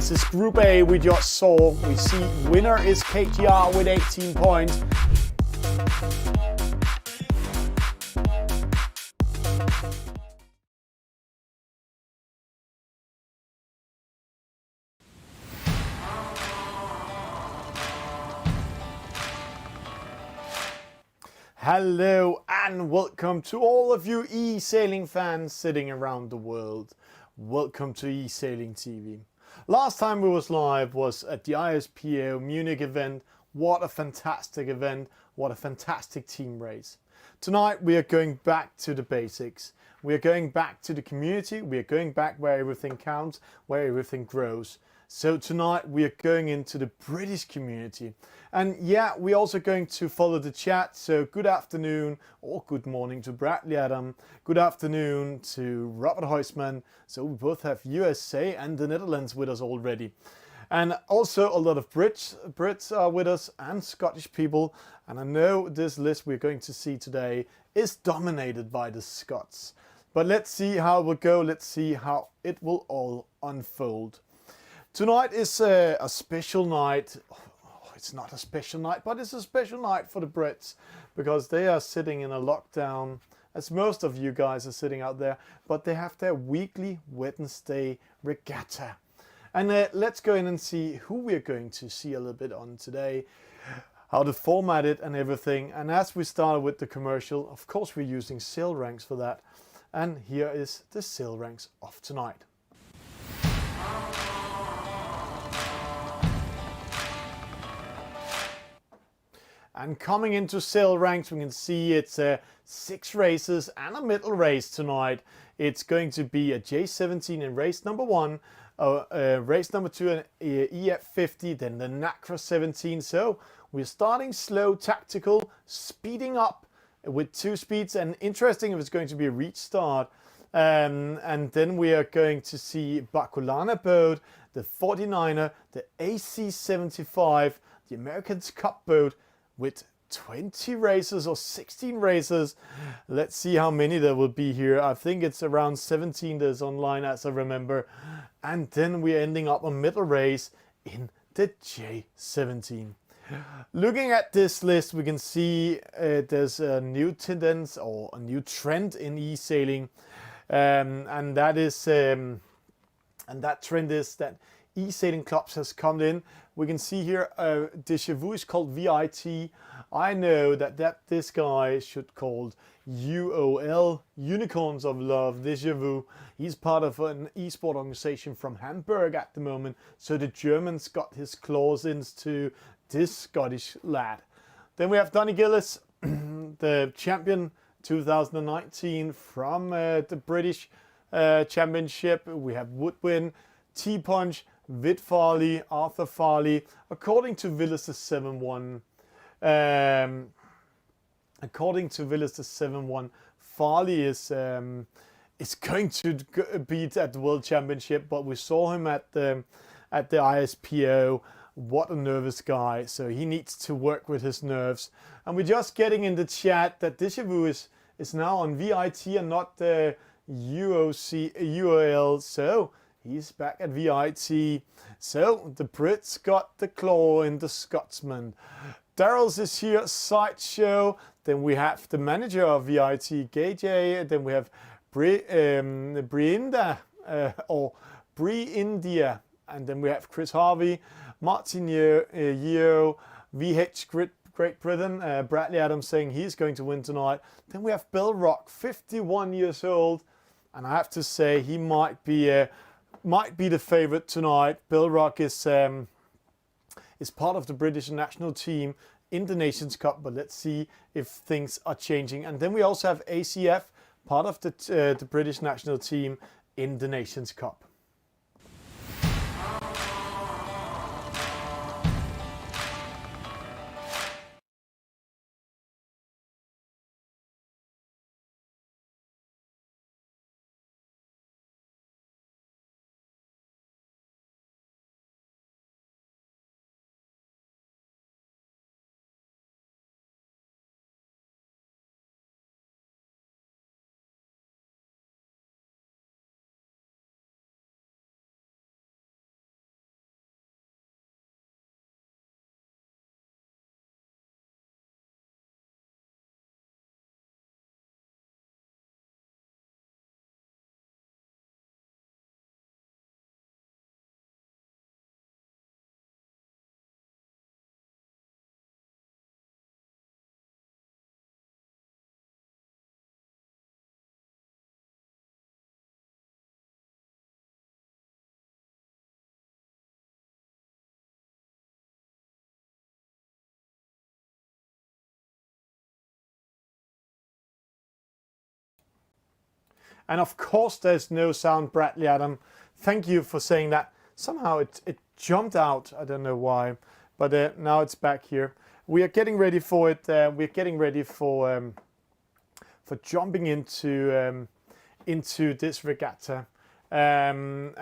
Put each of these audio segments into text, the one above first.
This is Group A we just saw. We see winner is KTR with 18 points. Hello and welcome to all of you e-sailing fans sitting around the world. Welcome to EsailingTV. Last time we was live was at the ISPO Munich event. What a fantastic event. What a fantastic team race. Tonight we are going back to the basics. We are going back to the community. We are going back where everything counts, where everything grows. So tonight we are going into the British community. And yeah, we're also going to follow the chat. So good afternoon or good morning to Bradley Adam. Good afternoon to Robert Huisman. So we both have USA and the Netherlands with us already. And also a lot of Brits are with us and Scottish people. And I know this list we're going to see today is dominated by the Scots. But let's see how it will go. Let's see how it will all unfold. Tonight is a special night. It's not a special night, but it's a special night for the Brits because they are sitting in a lockdown, as most of you guys are sitting out there, but they have their weekly Wednesday regatta. And let's go in and see who we're going to see a little bit on today, how to format it and everything. And as we started with the commercial, of course we're using sail ranks for that. And here is the sail ranks of tonight. And coming into sail ranks, we can see it's 6 races and a middle race tonight. It's going to be a J17 in race number 1, race number 2 an EF50, then the NACRA 17. So we're starting slow, tactical, speeding up with 2 speeds. And interesting if it's going to be a reach start. And then we are going to see Baculana boat, the 49er, the AC75, the Americans Cup boat, with 20 races or 16 races. Let's see how many there will be here. I think it's around 17 that's online as I remember. And then we're ending up a middle race in the J17. Looking at this list, we can see there's a new tendency or a new trend in e-sailing. And that trend is that e-sailing clubs has come in. We can see here Deja Vu is called VIT. I know that this guy should called UOL, Unicorns of Love, Deja Vu. He's part of an esport organization from Hamburg at the moment. So the Germans got his claws into this Scottish lad. Then we have Donny Gillis, the champion 2019 from the British Championship. We have Woodwin, T-Punch, Vid Farley, Arthur Farley. According to Willis the 7-1, Farley is going to beat at the World Championship, but we saw him at the ISPO. What a nervous guy! So he needs to work with his nerves. And we're just getting in the chat that Deja Vu is now on VIT and not the UOL. So he's back at VIT. So the Brits got the claw in the Scotsman. Darrell's is here, Sideshow. Then we have the manager of VIT, GJ. Then we have Briinda or Bri India. And then we have Chris Harvey, Martin Yeo, VH Great Britain. Bradley Adams saying he's going to win tonight. Then we have Bill Rock, 51 years old. And I have to say he might be the favorite tonight. Bill Rock is part of the British national team in the Nations Cup, but let's see if things are changing. And then we also have ACF, part of the British national team in the Nations Cup. And of course there's no sound, Bradley Adam. Thank you for saying that. Somehow it jumped out, I don't know why, but now it's back here. We are getting ready for it. We're getting ready for jumping into this regatta, and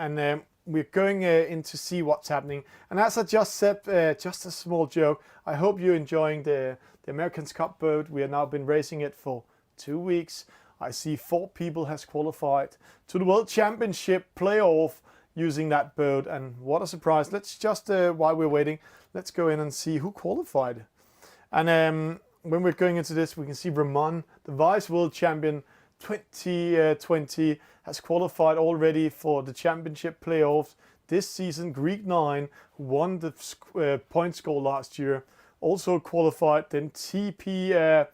we're going in to see what's happening. And as I just said, just a small joke. I hope you're enjoying the America's Cup boat. We have now been racing it for 2 weeks. I see 4 people has qualified to the World Championship playoff using that boat, and what a surprise. Let's just, while we're waiting, let's go in and see who qualified. And when we're going into this, we can see Ramon, the Vice World Champion 2020, has qualified already for the championship playoffs this season. Greek 9, who won the point score last year, also qualified. Then TP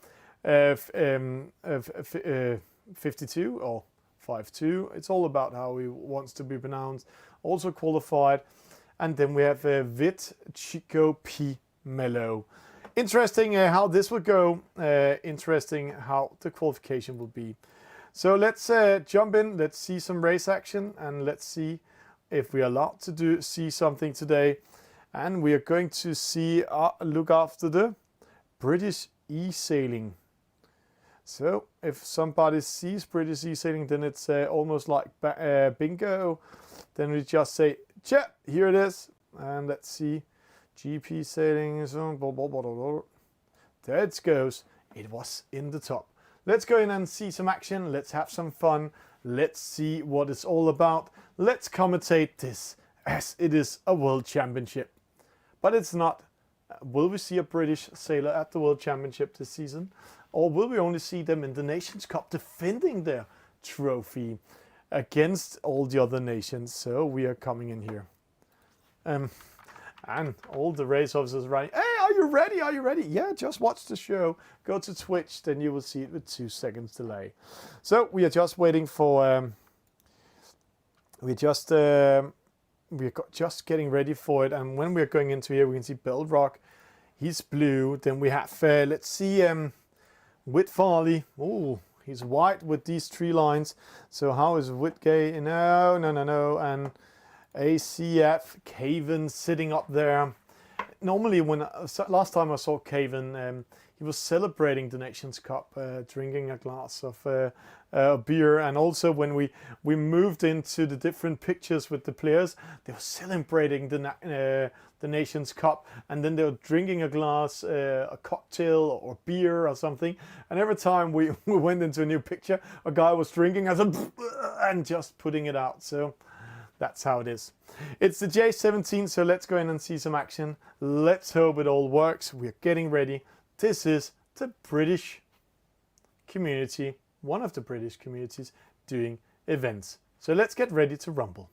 52 or 52, it's all about how he wants to be pronounced, also qualified. And then we have Vit Chico P Mello. Interesting how this will go. Interesting how the qualification will be. So let's jump in. Let's see some race action, and let's see if we are allowed to see something today. And we are going to see look after the British eSailing. So if somebody sees British eSailing, then it's almost like bingo. Then we just say, "Check, here it is," and let's see. GP sailing is on. There it goes. It was in the top. Let's go in and see some action. Let's have some fun. Let's see what it's all about. Let's commentate this as it is a World Championship. But it's not. Will we see a British sailor at the World Championship this season? Or will we only see them in the Nations Cup defending their trophy against all the other nations? So we are coming in here. And all the race officers running. Hey, are you ready? Are you ready? Yeah, just watch the show. Go to Twitch, then you will see it with 2 seconds delay. So we are just waiting for. We're just getting ready for it. And when we're going into here, we can see Belrock. He's blue. Then we have. Let's see. Whit Farley. Oh, he's white with these 3 lines. So how is Whitgay? No. And ACF, Caven sitting up there. Normally, last time I saw Caven, he was celebrating the Nations Cup, drinking a glass of beer. And also when we moved into the different pictures with the players, they were celebrating the Nations Cup, and then they were drinking a glass, a cocktail or beer or something. And every time we went into a new picture, a guy was drinking and just putting it out. So that's how it is. It's the J17, so let's go in and see some action. Let's hope it all works. We're getting ready. This is the British community, one of the British communities doing events. So let's get ready to rumble.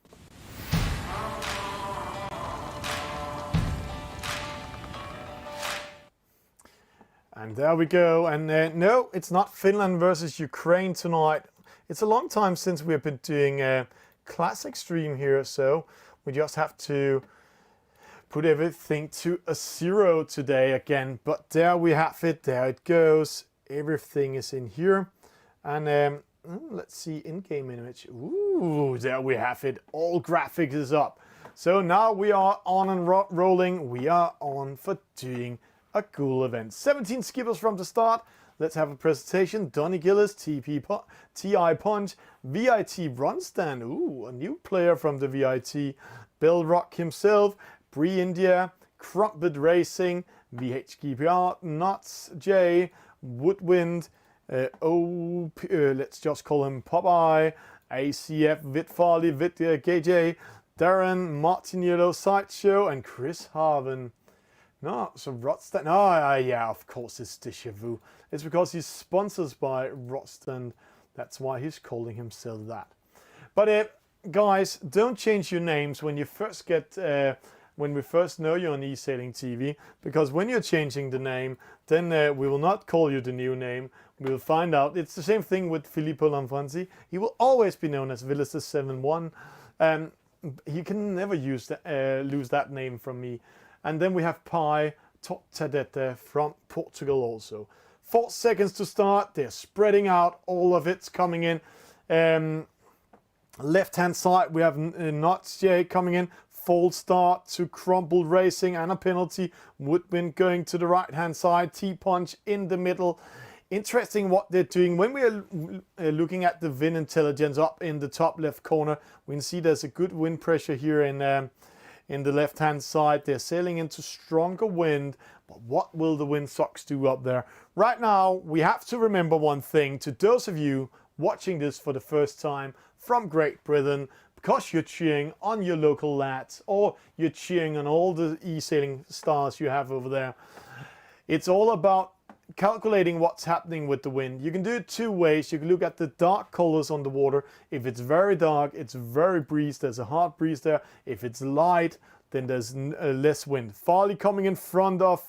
And there we go. And no, it's not Finland versus Ukraine tonight. It's a long time since we've been doing classic stream here, so we just have to put everything to a 0 today again. But there we have it. There it goes. Everything is in here. And let's see in-game image. Ooh, there we have it. All graphics is up. So now we are on and rolling. We are on for doing a cool event. 17 skippers from the start. Let's have a presentation. Donny Gillis, TI Punch, VIT Ronstand. Ooh, a new player from the VIT. Bill Rock himself, Bree India, Crumpet Racing, VHGPR, Nuts J, Woodwind, let's just call him Popeye, ACF, Vit Farley, Vit KJ, Darren, Martin Yellow, Sideshow, and Chris Harvin. No, so Rotstand. Oh, yeah, of course it's Deja Vu. It's because he's sponsored by Rotstand. That's why he's calling himself that. But guys, don't change your names when you first get, when we first know you on EsailingTV, because when you're changing the name, then we will not call you the new name. We'll find out. It's the same thing with Filippo Lanfranci. He will always be known as Villister71. He can never lose that name from me. And then we have Pi Tadete from Portugal also. 4 seconds to start. They're spreading out. All of it's coming in. Left hand side we have Notch coming in, false start to Crumble Racing and a penalty. Woodwind going to the right hand side, T-Punch in the middle. Interesting what they're doing. When we are looking at the wind intelligence up in the top left corner, we can see there's a good wind pressure here in the left hand side. They're sailing into stronger wind, but what will the Windsocks do up there? Right now we have to remember one thing, to those of you watching this for the first time from Great Britain, because you're cheering on your local lads or you're cheering on all the e-sailing stars you have over there. It's all about calculating what's happening with the wind. You can do it two ways. You can look at the dark colors on the water. If it's very dark, it's very breeze, there's a hard breeze there. If it's light, then there's less wind. Farley coming in front of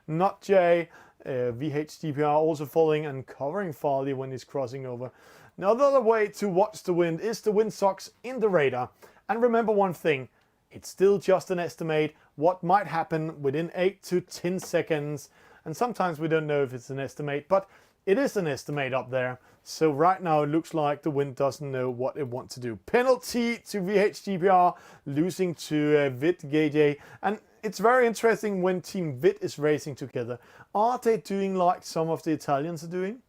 Not J. VHDPR also following and covering Farley when he's crossing over. Now, another way to watch the wind is the Windsocks in the radar. And remember one thing, it's still just an estimate. What might happen within 8 to 10 seconds. And sometimes we don't know if it's an estimate, but it is an estimate up there. So right now it looks like the wind doesn't know what it wants to do. Penalty to VHDPR, losing to Vit GJ. And it's very interesting when Team Vit is racing together. Are they doing like some of the Italians are doing?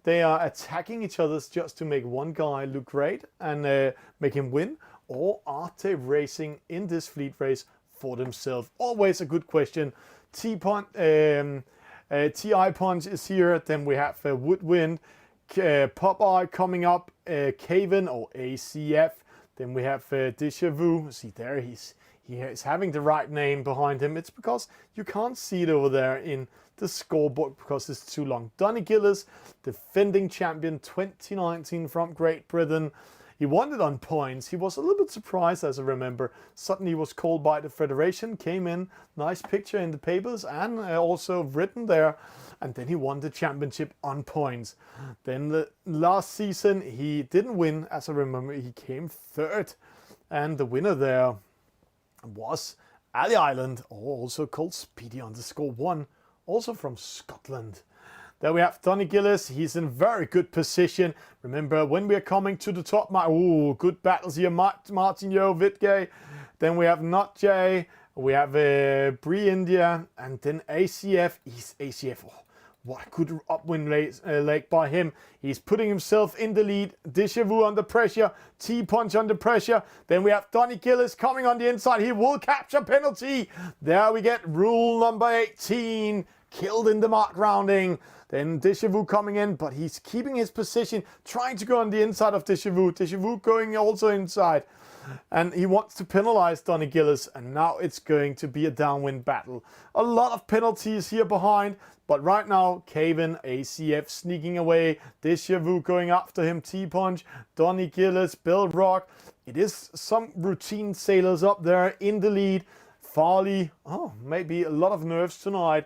They are attacking each other just to make one guy look great and make him win? Or are they racing in this fleet race for themselves? Always a good question. TI Punch is here. Then we have Woodwind, Popeye coming up, Caven or ACF. Then we have Deja Vu. See there, he is having the right name behind him. It's because you can't see it over there in the scoreboard because it's too long. Donny Gillis, defending champion 2019 from Great Britain. He won it on points. He was a little bit surprised, as I remember. Suddenly he was called by the Federation, came in, nice picture in the papers and also written there. And then he won the championship on points. Then the last season he didn't win, as I remember. He came third. And the winner there was Ali Island, also called Speedy_1, also from Scotland. There we have Donny Gillis. He's in very good position. Remember, when we are coming to the top, good battles here. Martin Yo, Vitgay. Then we have Not J. We have Bree India. And then ACF. He's ACF. Oh, what a good upwind leg by him. He's putting himself in the lead. Deja Vu under pressure. T-Punch under pressure. Then we have Donny Gillis coming on the inside. He will capture penalty. There we get rule number 18. Killed in the mark rounding. Then Deja Vu coming in, but he's keeping his position, trying to go on the inside of Deja Vu. Deja Vu going also inside. And he wants to penalize Donny Gillis, and now it's going to be a downwind battle. A lot of penalties here behind, but right now, Caven, ACF sneaking away. Deja Vu going after him, T-Punch, Donny Gillis, Bill Rock. It is some routine sailors up there in the lead. Farley, maybe a lot of nerves tonight.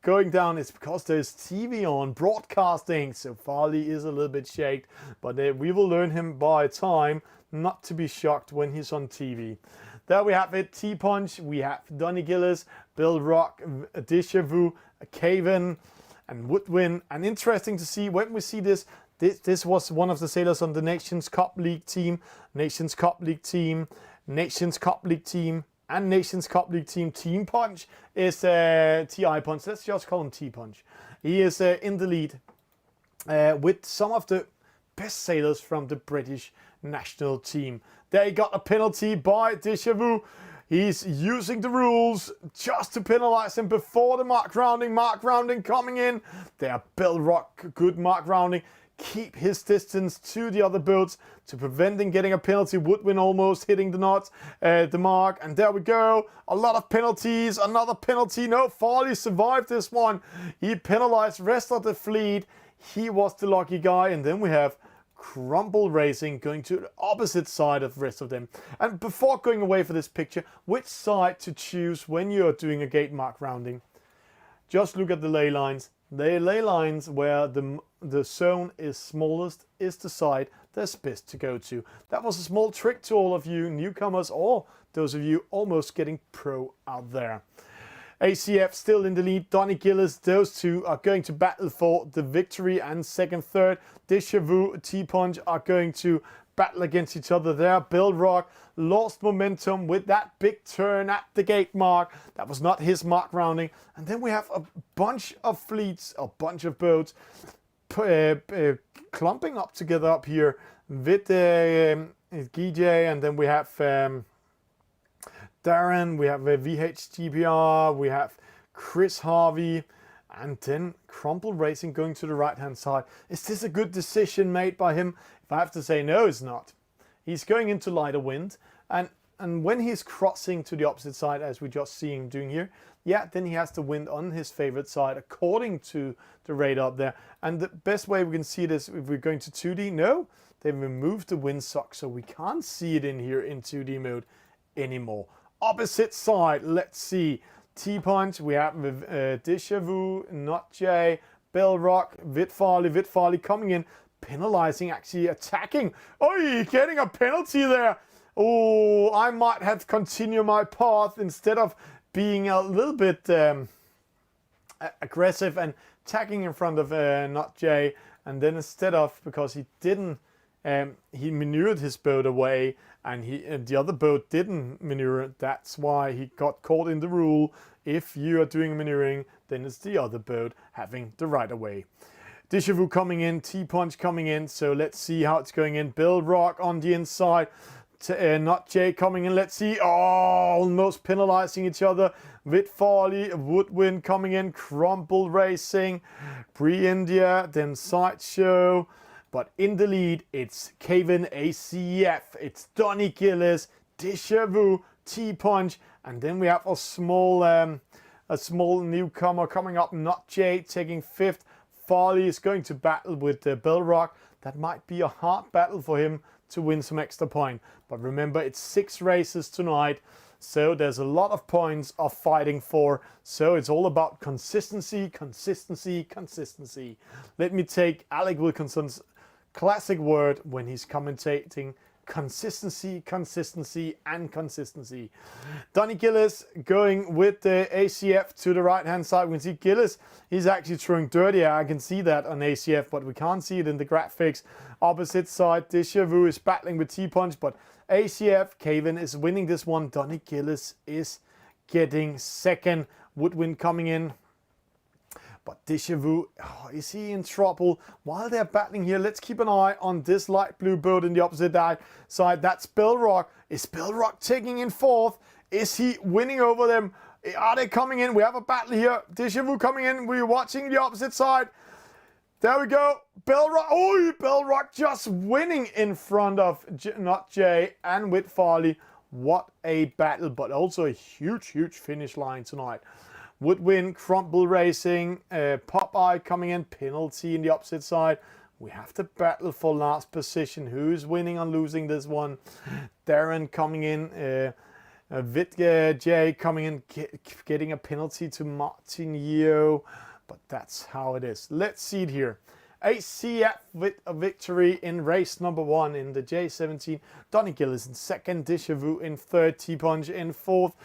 Going down is because there's TV on, broadcasting, so Farley is a little bit shaked, but we will learn him by time not to be shocked when he's on TV. There we have it, T-Punch, we have Donny Gillis, Bill Rock, Deja Vu, Caven, and Woodwind. And interesting to see when we see this was one of the sailors on the Nations Cup League team, Nations Cup League team, Nations Cup League team, and Nations Cup League team. Team Punch is TI Punch. Let's just call him T-Punch. He is in the lead with some of the best sailors from the British national team. They got a penalty by Deja Vu. He's using the rules just to penalize him before the mark rounding. Mark rounding coming in. There, Bill Rock, good mark rounding. Keep his distance to the other boats to prevent him getting a penalty. Woodwind almost hitting the knot, the mark, and there we go. A lot of penalties, another penalty. No, Farley survived this one. He penalized rest of the fleet. He was the lucky guy, and then we have Crumble Racing going to the opposite side of the rest of them. And before going away for this picture, which side to choose when you're doing a gate mark rounding? Just look at the ley lines. The ley lines where the zone is smallest is the side that's best to go to. That was a small trick to all of you newcomers or those of you almost getting pro out there. ACF still in the lead. Donny Gillis, those two are going to battle for the victory and second, third. Deja Vu, T-Punch are going to battle against each other there. Bill Rock lost momentum with that big turn at the gate mark. That was not his mark rounding. And then we have a bunch of fleets, a bunch of boats clumping up together up here with GJ, and then we have Darren, we have VHGPR, we have Chris Harvey, and then Crumple Racing going to the right hand side. Is this a good decision made by him? If I have to say no, it's not. He's going into lighter wind, and when he's crossing to the opposite side, as we just see him doing here, yeah, then he has the wind on his favorite side according to the radar up there. And the best way we can see this, if we're going to 2D, no, they've removed the windsock, so we can't see it in here in 2D mode anymore. Opposite side, let's see. T-Punch, we have Deja Vu, Not Jay, Bell Rock, Vit Farley coming in, penalizing, actually attacking. Oh, getting a penalty there. Oh, I might have to continue my path instead of being a little bit aggressive and attacking in front of Not Jay. And then instead of, because he didn't, he maneuvered his boat away, and the other boat didn't maneuver. That's why he got caught in the rule. If you are doing maneuvering, then it's the other boat having the right of way. Deja Vu coming in, T-Punch coming in, so let's see how it's going in. Bill Rock on the inside, Not Jay coming in, let's see. Oh, almost penalizing each other. Vit Farley, Woodwind coming in, Crumple Racing, Pre-India, then Sideshow. But in the lead, it's Kevin ACF, it's Donny Gillis, Deja Vu, T-Punch, and then we have a small newcomer coming up, Not Jay, taking fifth. Farley is going to battle with Bill Rock. That might be a hard battle for him to win some extra point. But remember, it's 6 races tonight, so there's a lot of points of fighting for. So it's all about consistency, consistency, consistency. Let me take Alec Wilkinson's classic word when he's commentating: consistency, consistency, and consistency. Donny Gillis going with the ACF to the right hand side. We can see Gillis, he's actually throwing dirty. I can see that on ACF, but we can't see it in the graphics. Opposite side, Deja Vu is battling with T-Punch, but ACF, Kevin is winning this one. Donny Gillis is getting second. Woodwind coming in. But Deja Vu, oh, is he in trouble? While they're battling here, let's keep an eye on this light blue boat in the opposite side. That's Bill Rock. Is Bill Rock taking in fourth? Is he winning over them? Are they coming in? We have a battle here. Deja Vu coming in. We're watching the opposite side. There we go. Bill Rock. Oh, Bill Rock just winning in front of Not Jay and with Farley. What a battle, but also a huge, huge finish line tonight. Woodwind, Crumple Racing, Popeye coming in, penalty in the opposite side. We have to battle for last position. Who's winning or losing this one? Darren coming in, Vit J coming in, getting a penalty to Martin Yeo. But that's how it is. Let's see it here. ACF with a victory in race number 1 in the J17. Donny Gillis in second, Deja Vu in third, T-Punch in fourth,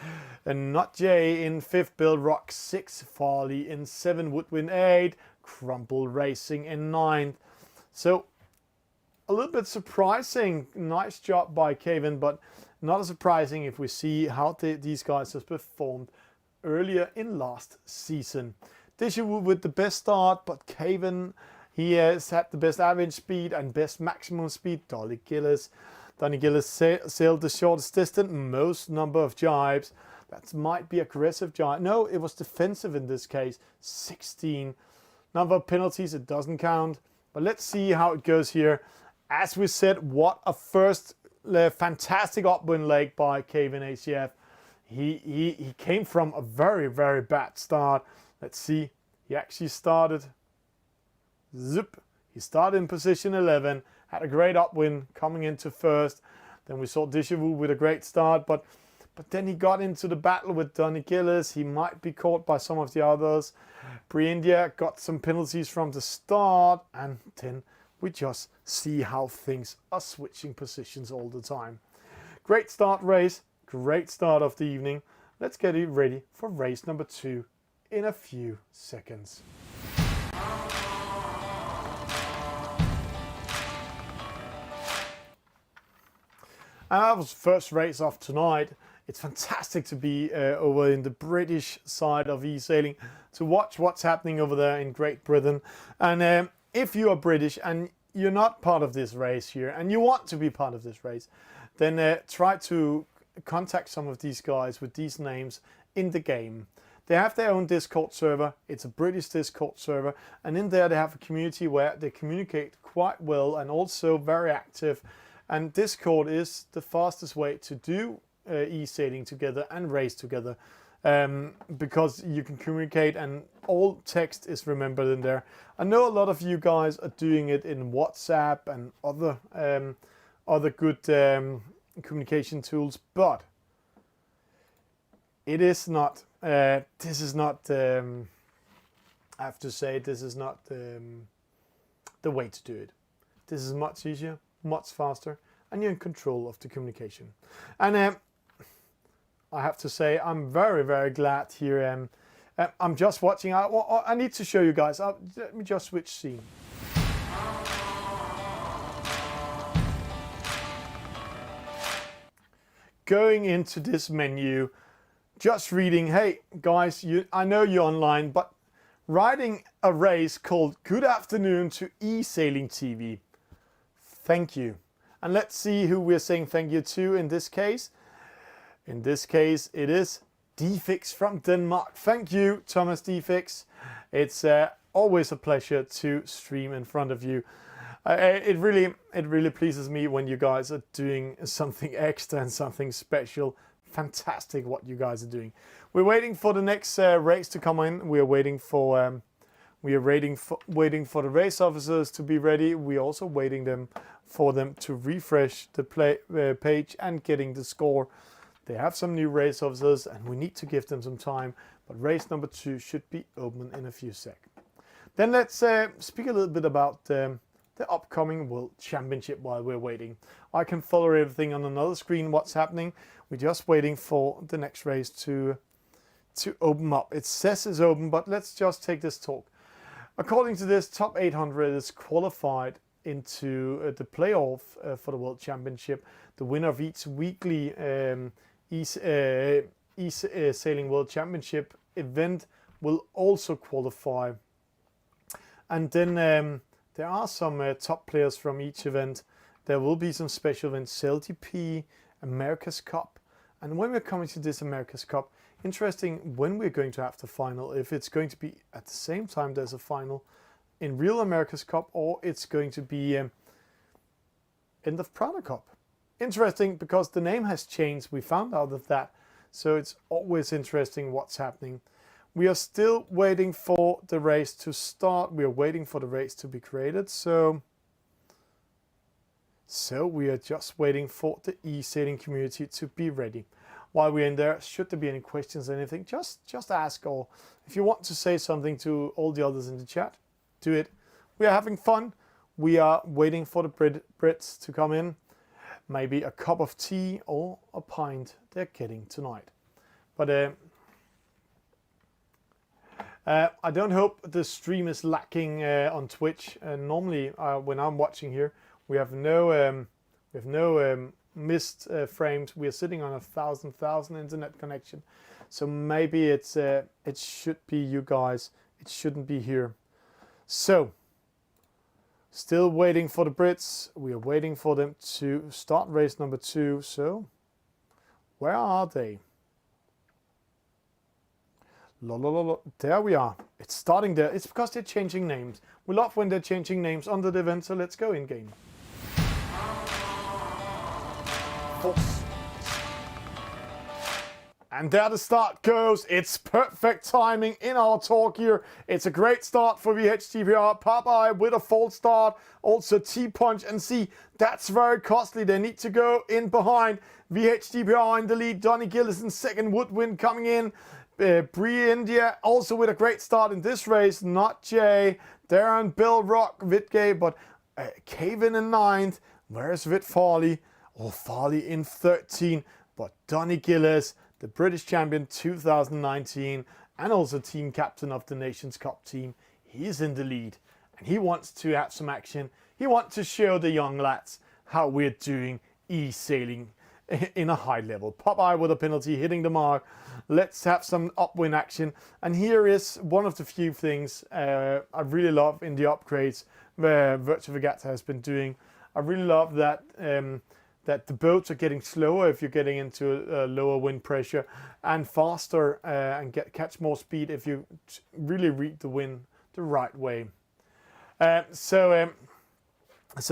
and Not Jay in fifth, Bill Rock 6, Farley in 7, Woodwind 8, Crumple Racing in 9th. So a little bit surprising. Nice job by Kevin, but not as surprising if we see how these guys have performed earlier in last season. Deja Vu with the best start, but Kevin, he has had the best average speed and best maximum speed. Donny Gillis sailed the shortest distance, most number of jibes. That might be aggressive jibe. No, it was defensive in this case. 16. Number of penalties, it doesn't count. But let's see how it goes here. As we said, what a first fantastic upwind leg by Kevin ACF. He came from a very, very bad start. Let's see. He actually started. Zip. He started in position 11, had a great upwind coming into first. Then we saw Deja Vu with a great start, but then he got into the battle with Donny Gillis. He might be caught by some of the others. Pre-India got some penalties from the start, and then we just see how things are switching positions all the time. Great start race, great start of the evening. let's get it ready for race number 2 in a few seconds. And that was the first race of tonight. It's fantastic to be over in the British side of eSailing to watch what's happening over there in Great Britain. And if you are British and you're not part of this race here and you want to be part of this race, then try to contact some of these guys with these names in the game. They have their own Discord server. It's a British Discord server, and in there they have a community where they communicate quite well and also very active. And Discord is the fastest way to do e-sailing together and race together, because you can communicate and all text is remembered in there. I know a lot of you guys are doing it in WhatsApp and other good communication tools, but it is not. This is not. I have to say, this is not the way to do it. This is much easier, much faster, and you're in control of the communication. And I have to say, I'm very, very glad here. I'm just watching. I need to show you guys. Let me just switch scene. Going into this menu, just reading, hey guys, I know you're online, but writing a race called Good Afternoon to EsailingTV. Thank you. And let's see who we're saying thank you to in this case. In this case, it is Defix from Denmark. Thank you, Thomas Defix. It's always a pleasure to stream in front of you. It really pleases me when you guys are doing something extra and something special. Fantastic what you guys are doing. We're waiting for the next race to come in. We are waiting for waiting for the race officers to be ready. We're also waiting for them to refresh the page and getting the score. They have some new race officers and we need to give them some time. But race number 2 should be open in a few seconds. Then let's speak a little bit about the upcoming World Championship while we're waiting. I can follow everything on another screen, what's happening. We're just waiting for the next race to open up. It says it's open, but let's just take this talk. According to this, top 800 is qualified into the playoff for the World Championship. The winner of each weekly eSailing World Championship event will also qualify. And then there are some top players from each event. There will be some special events, CLTP, America's Cup. And when we're coming to this America's Cup, interesting when we're going to have the final, if it's going to be at the same time there's a final in real America's Cup, or it's going to be end of Prada Cup. Interesting, because the name has changed. We found out of that. So it's always interesting what's happening. We are still waiting for the race to start. We are waiting for the race to be created. So we are just waiting for the e-sailing community to be ready. While we're in there, should there be any questions or anything, just ask, or if you want to say something to all the others in the chat, do it. We are having fun. We are waiting for the Brits to come in. Maybe a cup of tea or a pint they're getting tonight. But I don't hope the stream is lacking on Twitch. Normally, when I'm watching here, we have no missed frames. We are sitting on a 1,000 internet connection, so maybe it should be you guys. It shouldn't be here. So, still waiting for the Brits. We are waiting for them to start race number 2. So, where are they? There we are. It's starting there. It's because they're changing names. We love when they're changing names under the event, so let's go in game. Force. And there the start goes. It's perfect timing in our talk here. It's a great start for VHTPR. Popeye with a false start. Also T-Punch, and see, that's very costly. They need to go in behind. VHTPR in the lead. Donny Gillis in second. Woodwind coming in. Bree India also with a great start in this race. Not Jay. Darren, Bill, Rock, Vidgay, but Kevin in 9th. Where's Vid Farley? Oh, Farley in 13. But Donny Gillis, the British champion 2019, and also team captain of the Nations Cup team. He's in the lead, and he wants to have some action. He wants to show the young lads how we're doing e-sailing in a high level. Popeye with a penalty, hitting the mark. Let's have some upwind action. And here is one of the few things I really love in the upgrades where Virtual Regatta has been doing. I really love that that the boats are getting slower if you're getting into a lower wind pressure, and faster and catch more speed if you really read the wind the right way. So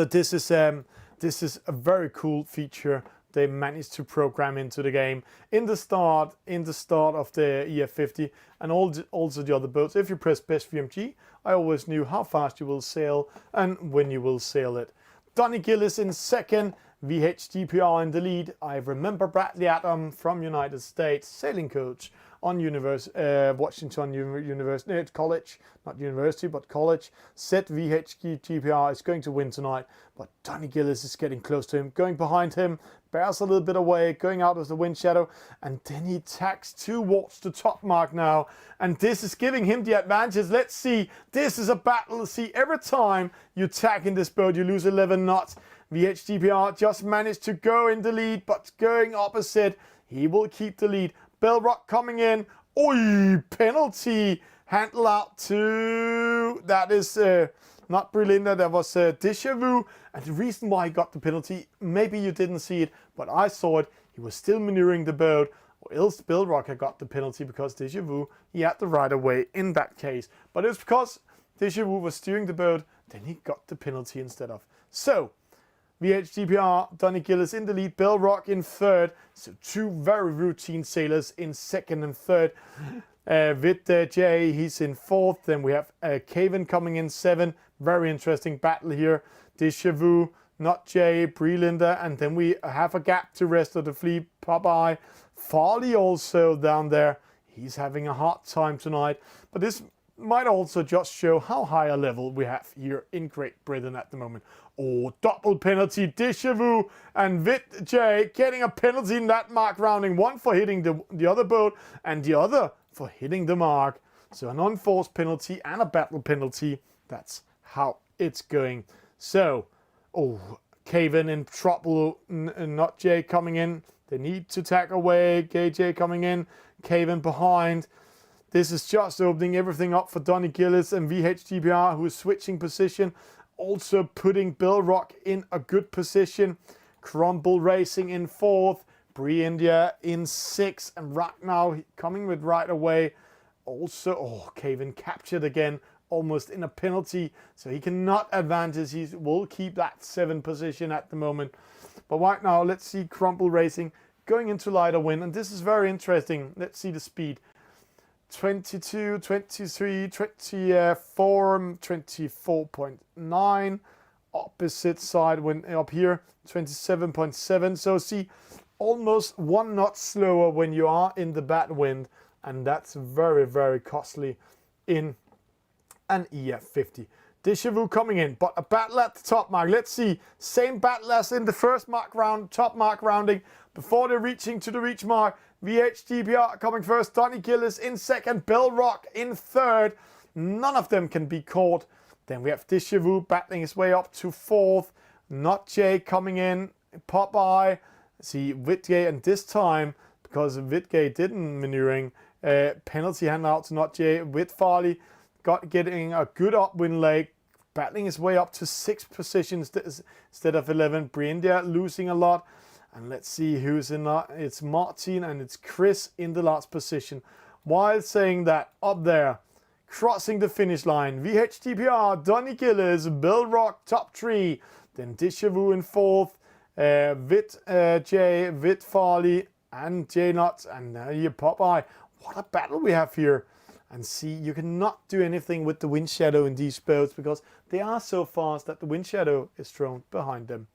this is a very cool feature they managed to program into the game in the start of the EF50 and also the other boats. If you press best VMG, I always knew how fast you will sail and when you will sail it. Donny Gillis in second, VHGPR in the lead. I remember Bradley Adam from United States, sailing coach on Washington University College, not university but college, said VHGPR is going to win tonight, but Donny Gillis is getting close to him, going behind him, bears a little bit away, going out of the wind shadow, and then he tacks towards the top mark now, and this is giving him the advantage. Let's see, this is a battle. See, every time you tack in this boat you lose 11 knots. VHGPR just managed to go in the lead, but going opposite, he will keep the lead. Bellrock coming in. Oi, penalty. Handle out to... That is not Brilinda. That was Deja Vu. And the reason why he got the penalty, maybe you didn't see it, but I saw it. He was still maneuvering the boat. Or else Bellrock had got the penalty because Deja Vu, he had the right of way in that case. But it was because Deja Vu was steering the boat, then he got the penalty instead of. So, VHGPR, Donny Gillis in the lead, Bellrock in third. So two very routine sailors in second and third. With Jay, he's in fourth. Then we have Caven coming in seven. Very interesting battle here. Deja Vu, not Jay, Brilinda. And then we have a gap to rest of the fleet. Popeye, Farley also down there. He's having a hard time tonight. But this might also just show how high a level we have here in Great Britain at the moment. Oh, double penalty, Deja Vu and Vit J getting a penalty in that mark rounding. One for hitting the other boat and the other for hitting the mark. So an unforced penalty and a battle penalty. That's how it's going. So, oh, Caven in trouble, not Jay coming in. They need to tack away. KJ coming in, Caven behind. This is just opening everything up for Donny Gillis and VHGPR, who is switching position. Also putting Bellrock in a good position. Crumble Racing in fourth. Bree India in sixth. And right now, coming with right away. Also, oh, Caven captured again, almost in a penalty. So he cannot advantage. He will keep that seventh position at the moment. But right now, let's see Crumble Racing going into lighter wind. And this is very interesting. Let's see the speed. 22, 23, 24, 24.9. Opposite side when up here, 27.7. So see, almost 1 knot slower when you are in the bad wind. And that's very, very costly in an EF50. Deja Vu coming in, but a battle at the top mark. Let's see, same battle as in the first mark round, top mark rounding. Before they're reaching to the reach mark, VHGPR coming first, Donny Gillis in second, Bellrock in third. None of them can be caught. Then we have Deja Vu battling his way up to fourth. Not Jay coming in, Popeye. See Whitgay, and this time, because Whitgay didn't maneuvering, penalty hand out to Not Jay with Farley. Getting a good upwind leg, battling his way up to 6th position instead of 11. Briendia losing a lot. And let's see who's in that. It's Martin and it's Chris in the last position. While saying that, up there, crossing the finish line, VHGPR, Donny Gillis, Bellrock, top 3. Then Deja Vu in 4th. Jay, Vit Farley, and J Nuts. And now you Popeye. What a battle we have here. And see, you cannot do anything with the wind shadow in these boats because they are so fast that the wind shadow is thrown behind them.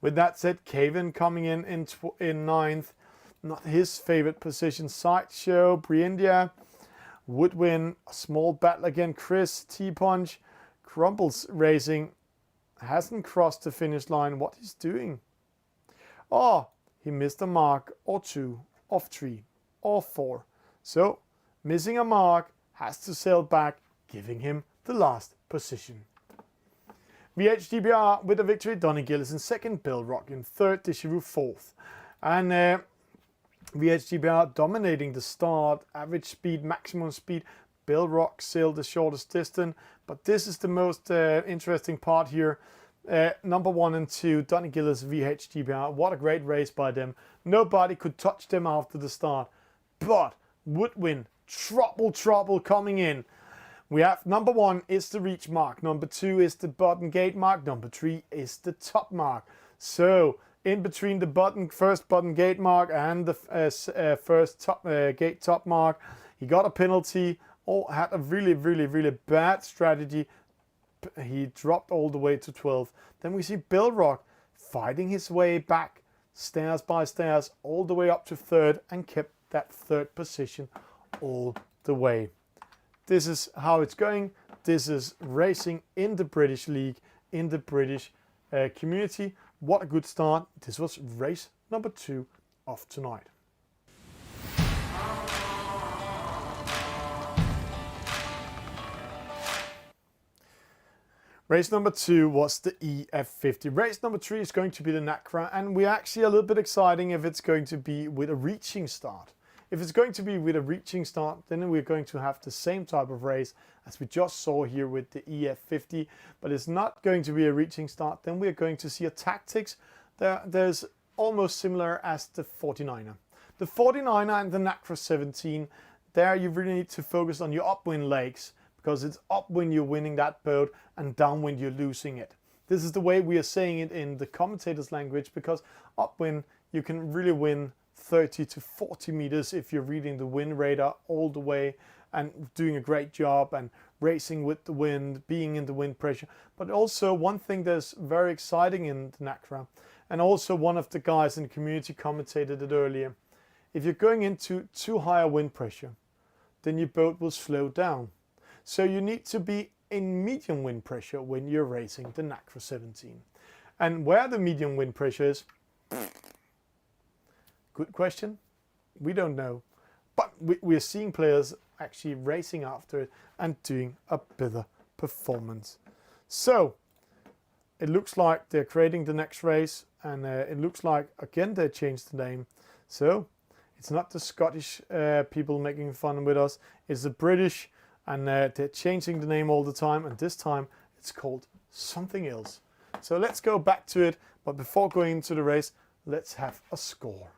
With that said, Caven coming in 9th. Not his favorite position. Sideshow, Briendia, Woodwind, a small battle again. Chris, T-Punch, Crumples Racing. Hasn't crossed the finish line. What he's doing? Oh, he missed a mark or two of 3. or 4. So missing a mark, has to sail back, giving him the last position. VHGBR with a victory, Donny Gillis in second, Bill Rock in third, Deja-Vu fourth. And VHGBR dominating the start, average speed, maximum speed. Bill Rock sailed the shortest distance, but this is the most interesting part here. Number 1 and 2, Donny Gillis, VHGBR. What a great race by them. Nobody could touch them after the start. But Woodwind, trouble coming in. We have number 1 is the reach mark, number 2 is the bottom gate mark, number 3 is the top mark. So in between the first bottom gate mark and the first gate top mark, he got a penalty. Or had a really bad strategy. He dropped all the way to 12th. Then we see Bill Rock fighting his way back, stairs by stairs, all the way up to 3rd, and kept that 3rd position all the way. This is how it's going. This is racing in the British League, in the British community. What a good start. This was race number 2 of tonight. Race number 2 was the EF50. Race number 3 is going to be the NACRA, and we're actually a little bit exciting if it's going to be with a reaching start. If it's going to be with a reaching start, then we're going to have the same type of race as we just saw here with the EF50, but it's not going to be a reaching start. Then we're going to see a tactics there's almost similar as the 49er. The 49er and the NACRA 17, there you really need to focus on your upwind legs, because it's upwind you're winning that boat and downwind you're losing it. This is the way we are saying it in the commentator's language, because upwind you can really win 30 to 40 meters if you're reading the wind radar all the way and doing a great job and racing with the wind, being in the wind pressure. But also one thing that's very exciting in the NACRA, and also one of the guys in the community commentated it earlier, if you're going into too high a wind pressure, then your boat will slow down. So you need to be in medium wind pressure when you're racing the NACRA 17. And where the medium wind pressure is, good question. We don't know. But we're seeing players actually racing after it and doing a better performance. So it looks like they're creating the next race, and it looks like, again, they changed the name. So it's not the Scottish people making fun with us, it's the British. And they're changing the name all the time, and this time it's called something else. So let's go back to it, but before going into the race, let's have a score.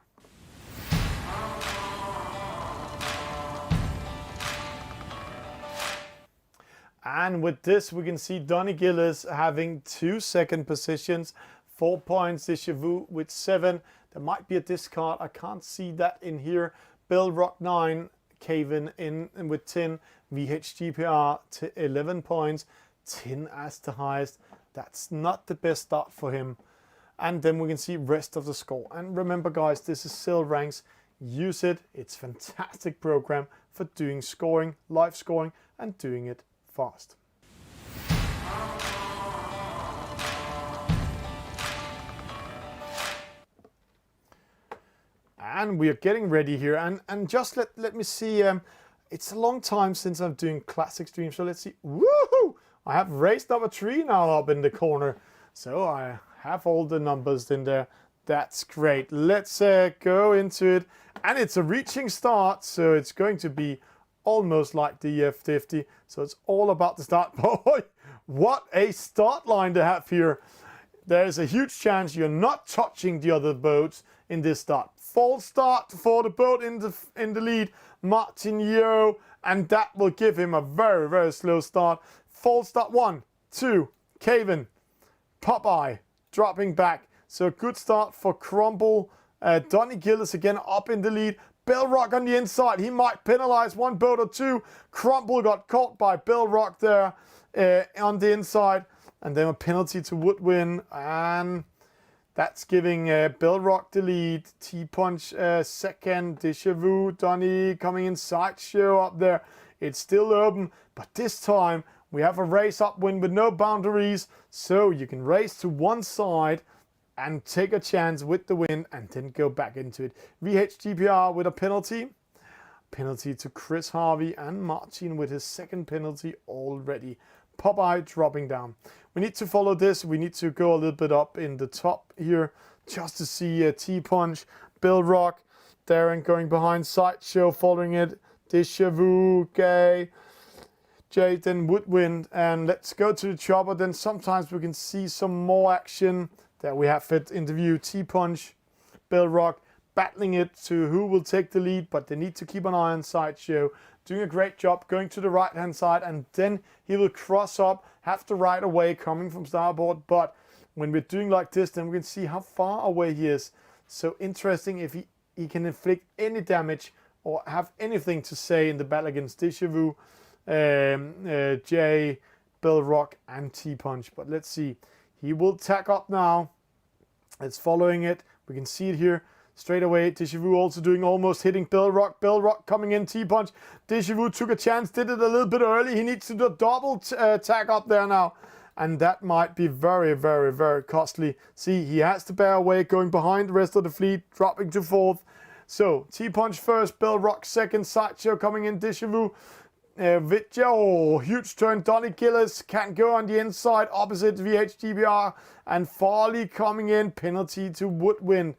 And with this, we can see Donny Gillis having 2 second positions, 4 points, Deja-Vu with 7. There might be a discard, I can't see that in here. Bill Rock 9, Caven in with 10, VHGPR to 11 points, 10 as the highest. That's not the best start for him. And then we can see rest of the score. And remember guys, this is Sail Ranks. Use it. It's a fantastic program for doing scoring, live scoring, and doing it fast. And we are getting ready here, and just let me see. It's a long time since I'm doing classic streams, so let's see. Woohoo! I have race number 3 now up in the corner, so I have all the numbers in there. That's great. Let's go into it, and it's a reaching start, so it's going to be almost like the EF50. So it's all about the start. Boy, what a start line to have here! There's a huge chance you're not touching the other boats in this start. False start for the boat in the lead, Martin Yeo, and that will give him a very slow start. False start 1, 2, Caven, Popeye dropping back. So good start for Crumble. Donny Gillis again up in the lead. Bill Rock on the inside. He might penalize one boat or two. Crumble got caught by Bill Rock there on the inside. And then a penalty to Woodwind, and that's giving Bill Rock the lead. T-Punch second, Deja-Vu, Donny coming inside, show up there. It's still open, but this time we have a race upwind with no boundaries, so you can race to one side and take a chance with the wind and then go back into it. VHGPR with a penalty, penalty to Chris Harvey, and Martin with his second penalty already. Popeye dropping down. We need to follow this. We need to go a little bit up in the top here just to see T-Punch, Bill Rock, Darren going behind, Sideshow following it, Deja Vu, Gay, Jaden, Woodwind, and let's go to the chopper. Then sometimes we can see some more action. There we have it in the view. T-Punch, Bill Rock battling it to who will take the lead, but they need to keep an eye on Sideshow. Doing a great job going to the right hand side, and then he will cross up, have to right away coming from starboard. But when we're doing like this, then we can see how far away he is. So interesting if he can inflict any damage or have anything to say in the battle against Deja Vu, Jay, Bill Rock, and T-Punch. But let's see. He will tack up now. It's following it. We can see it here. Straight away, Deja Vu also doing almost hitting Bill Rock. Bill Rock coming in, T-Punch. Deja Vu took a chance, did it a little bit early. He needs to do a double tack up there now. And that might be very, very, very costly. See, he has to bear away, going behind the rest of the fleet, dropping to fourth. So, T-Punch first, Bill Rock second, Sideshow coming in, Deja Vu. Vidya, oh, huge turn. Donny Gillis can't go on the inside, opposite VHGBR. And Farley coming in, penalty to Woodwind.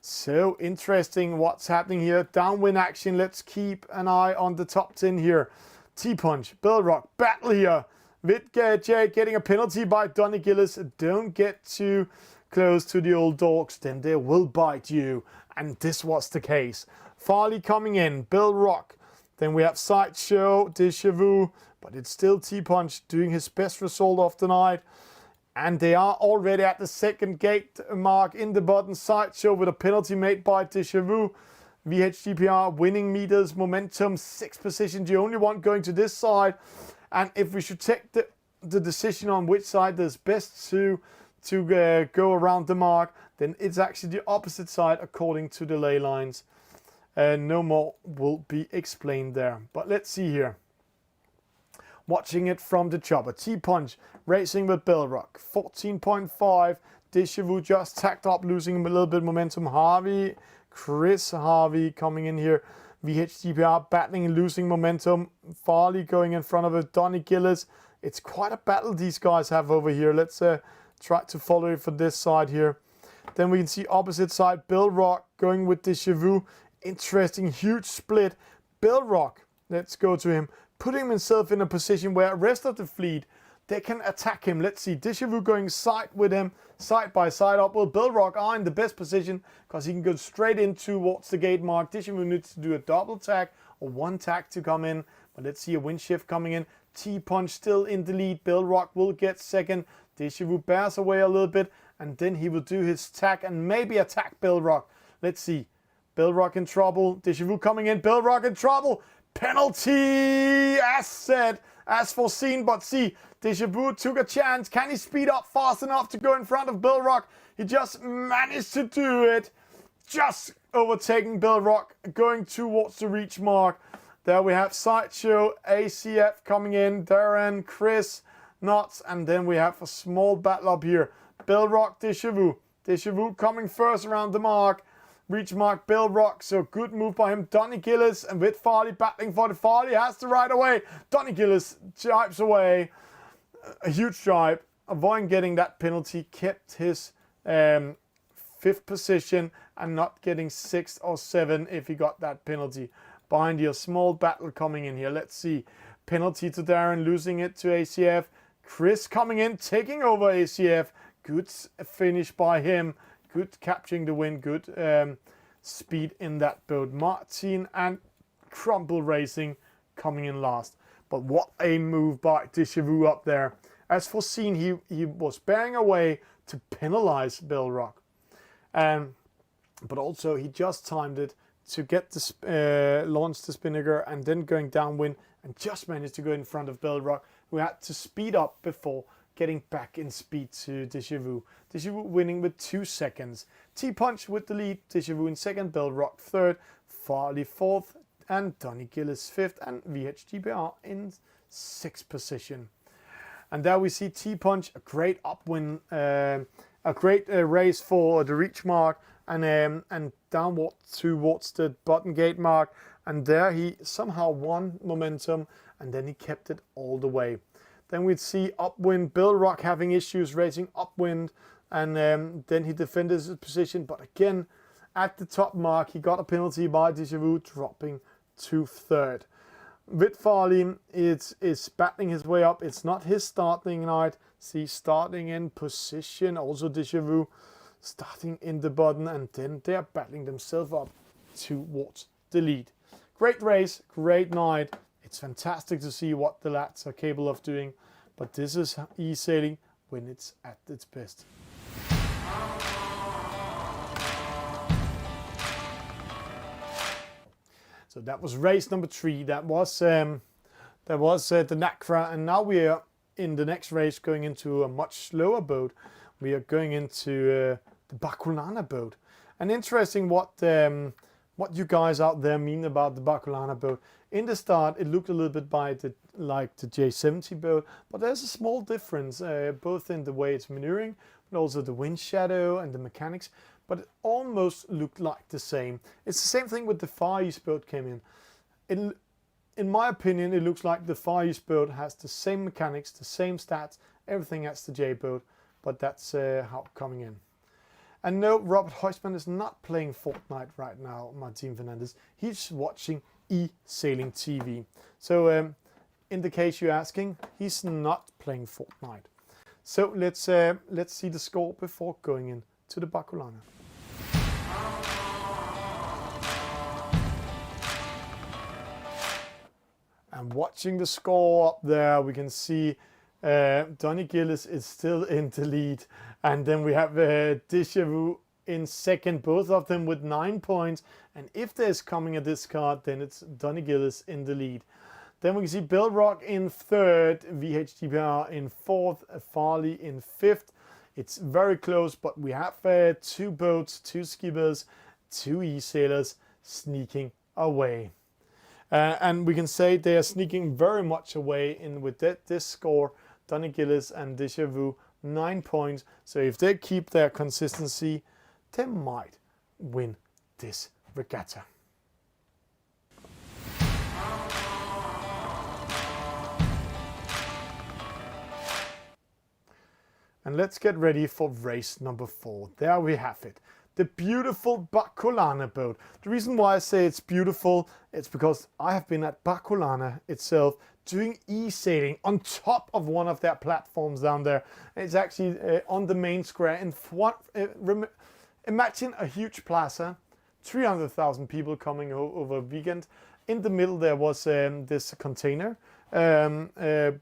So interesting what's happening here. Downwind action. Let's keep an eye on the top 10 here. T-Punch, Bill Rock, battle here. Vidya getting a penalty by Donny Gillis. Don't get too close to the old dogs, then they will bite you. And this was the case. Farley coming in, Bill Rock. Then we have Sideshow, Deja Vu, but it's still T-Punch doing his best result of the night. And they are already at the second gate mark in the bottom. Sideshow with a penalty made by Deja Vu. VHGPR winning meters, momentum, 6th position, the only one going to this side. And if we should take the decision on which side is best to go around the mark, then it's actually the opposite side according to the ley lines. No more will be explained there. But let's see here. Watching it from the chopper. T-Punch racing with Bill Rock. 14.5. Deja Vu just tacked up, losing a little bit of momentum. Harvey, Chris Harvey coming in here. VHGPR battling and losing momentum. Farley going in front of it. Donny Gillis. It's quite a battle these guys have over here. Let's try to follow it for this side here. Then we can see opposite side. Bill Rock going with Deja Vu. Interesting, huge split. Bill Rock, let's go to him, putting himself in a position where the rest of the fleet, they can attack him. Let's see, Deja Vu going side with him, side by side up. Well, Bill Rock are in the best position because he can go straight in towards the gate mark. Deja Vu needs to do a double tack or one tack to come in. But let's see a wind shift coming in. T-Punch still in the lead. Bill Rock will get second. Deja Vu bears away a little bit, and then he will do his tack and maybe attack Bill Rock. Let's see. Bill Rock in trouble. Deja Vu coming in. Bill Rock in trouble. Penalty, as said, as foreseen. But see, Deja Vu took a chance. Can he speed up fast enough to go in front of Bill Rock? He just managed to do it. Just overtaking Bill Rock, going towards the reach mark. There we have Sideshow, ACF coming in. Darren, Chris, Knots. And then we have a small battle up here. Bill Rock, Deja Vu. Deja Vu coming first around the mark. Reach mark, Bill Rock, so good move by him. Donny Gillis, and with Farley battling for the Farley, has to ride away. Donny Gillis jibes away. A huge jibe, avoiding getting that penalty, kept his 5th position and not getting 6th or 7th if he got that penalty. Behind you, a small battle coming in here. Let's see. Penalty to Darren, losing it to ACF. Chris coming in, taking over ACF. Good finish by him. Good capturing the win, good speed in that boat. Martin and Crumple Racing coming in last. But what a move by Deja Vu up there. As foreseen, he was bearing away to penalize Bill Rock. But also he just timed it to get the launch the spinnaker and then going downwind and just managed to go in front of Bill Rock, who had to speed up before getting back in speed to Deja Vu. Deja Vu winning with 2 seconds. T-Punch with the lead. Deja Vu in second. Bill Rock third. Farley fourth. And Donny Gillis fifth. And VHGBR in 6th position. And there we see T-Punch, a great upwind, a great race for the reach mark. And downward towards the bottom gate mark. and there he somehow won momentum, and then he kept it all the way. Then we'd see upwind, Bill Rock having issues racing upwind, and then he defended his position, but again, at the top mark, he got a penalty by Déjà Vu, dropping to third. Whit Farley is battling his way up. It's not his starting night. See, starting in position, also Déjà Vu starting in the bottom, and then they're battling themselves up towards the lead. Great race, great night. It's fantastic to see what the lads are capable of doing, but this is e-sailing when it's at its best. So that was race number 3. That was the Nacra, and now we are in the next race going into a much slower boat. We are going into the Baculana boat. And interesting what you guys out there mean about the Baculana boat. In the start, it looked a little bit like the J70 boat, but there's a small difference, both in the way it's maneuvering, but also the wind shadow and the mechanics. But it almost looked like the same. It's the same thing with the Far East boat came in. In my opinion, it looks like the Far East boat has the same mechanics, the same stats, everything as the J boat, but that's how coming in. And no, Robert Heusman is not playing Fortnite right now, Martin Fernandez. He's watching EsailingTV. So in the case you're asking, he's not playing Fortnite. So let's see the score before going in to the Baculana. And watching the score up there, we can see Donny Gillis is still in the lead. And then we have Déjà Vu in second, both of them with 9 points. And if there's coming a discard, then it's Donny Gillis in the lead. Then we can see Bill Rock in third, VHDPR in fourth, Farley in fifth. It's very close, but we have 2 boats, 2 skippers, 2 e-sailors sneaking away. And we can say they are sneaking very much away in with this score. Donny Gillis and Déjà Vu, 9 points. So if they keep their consistency, they might win this regatta. And let's get ready for race number 4. There we have it. The beautiful Baculana boat. The reason why I say it's beautiful, it's because I have been at Baculana itself doing e-sailing on top of one of their platforms down there. It's actually on the main square. In front, imagine a huge plaza, 300,000 people coming over a weekend. In the middle there was this container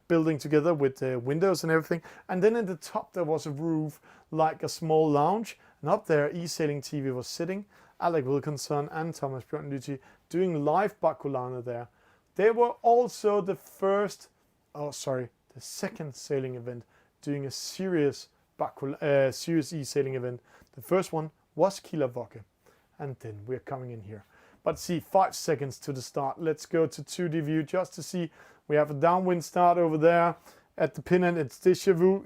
building together with windows and everything. And then in the top there was a roof like a small lounge. And up there, EsailingTV was sitting, Alec Wilkinson and Thomas Bjørn doing live Baculana there. They were also the second sailing event doing a serious e-sailing event. The first one was Kielavokke, and then we're coming in here. But see, 5 seconds to the start. Let's go to 2D view just to see. We have a downwind start over there at the pin end. It's Déjà Vu.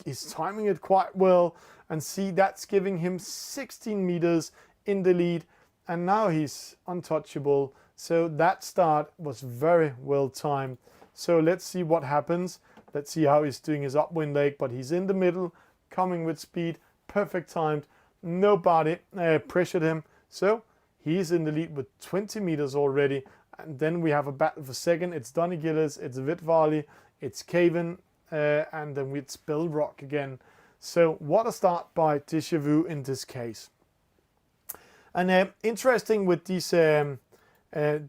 He's timing it quite well, and see, that's giving him 16 meters in the lead, and now he's untouchable. So that start was very well timed. So let's see what happens. Let's see how he's doing his upwind leg, but he's in the middle, coming with speed, perfect timed. Nobody pressured him, so he's in the lead with 20 meters already. And then we have a battle for second. It's Donny Gillis, it's Whit Farley, it's Caven, and then it's Bill Rock again. So what a start by Déjà Vu in this case. And interesting with these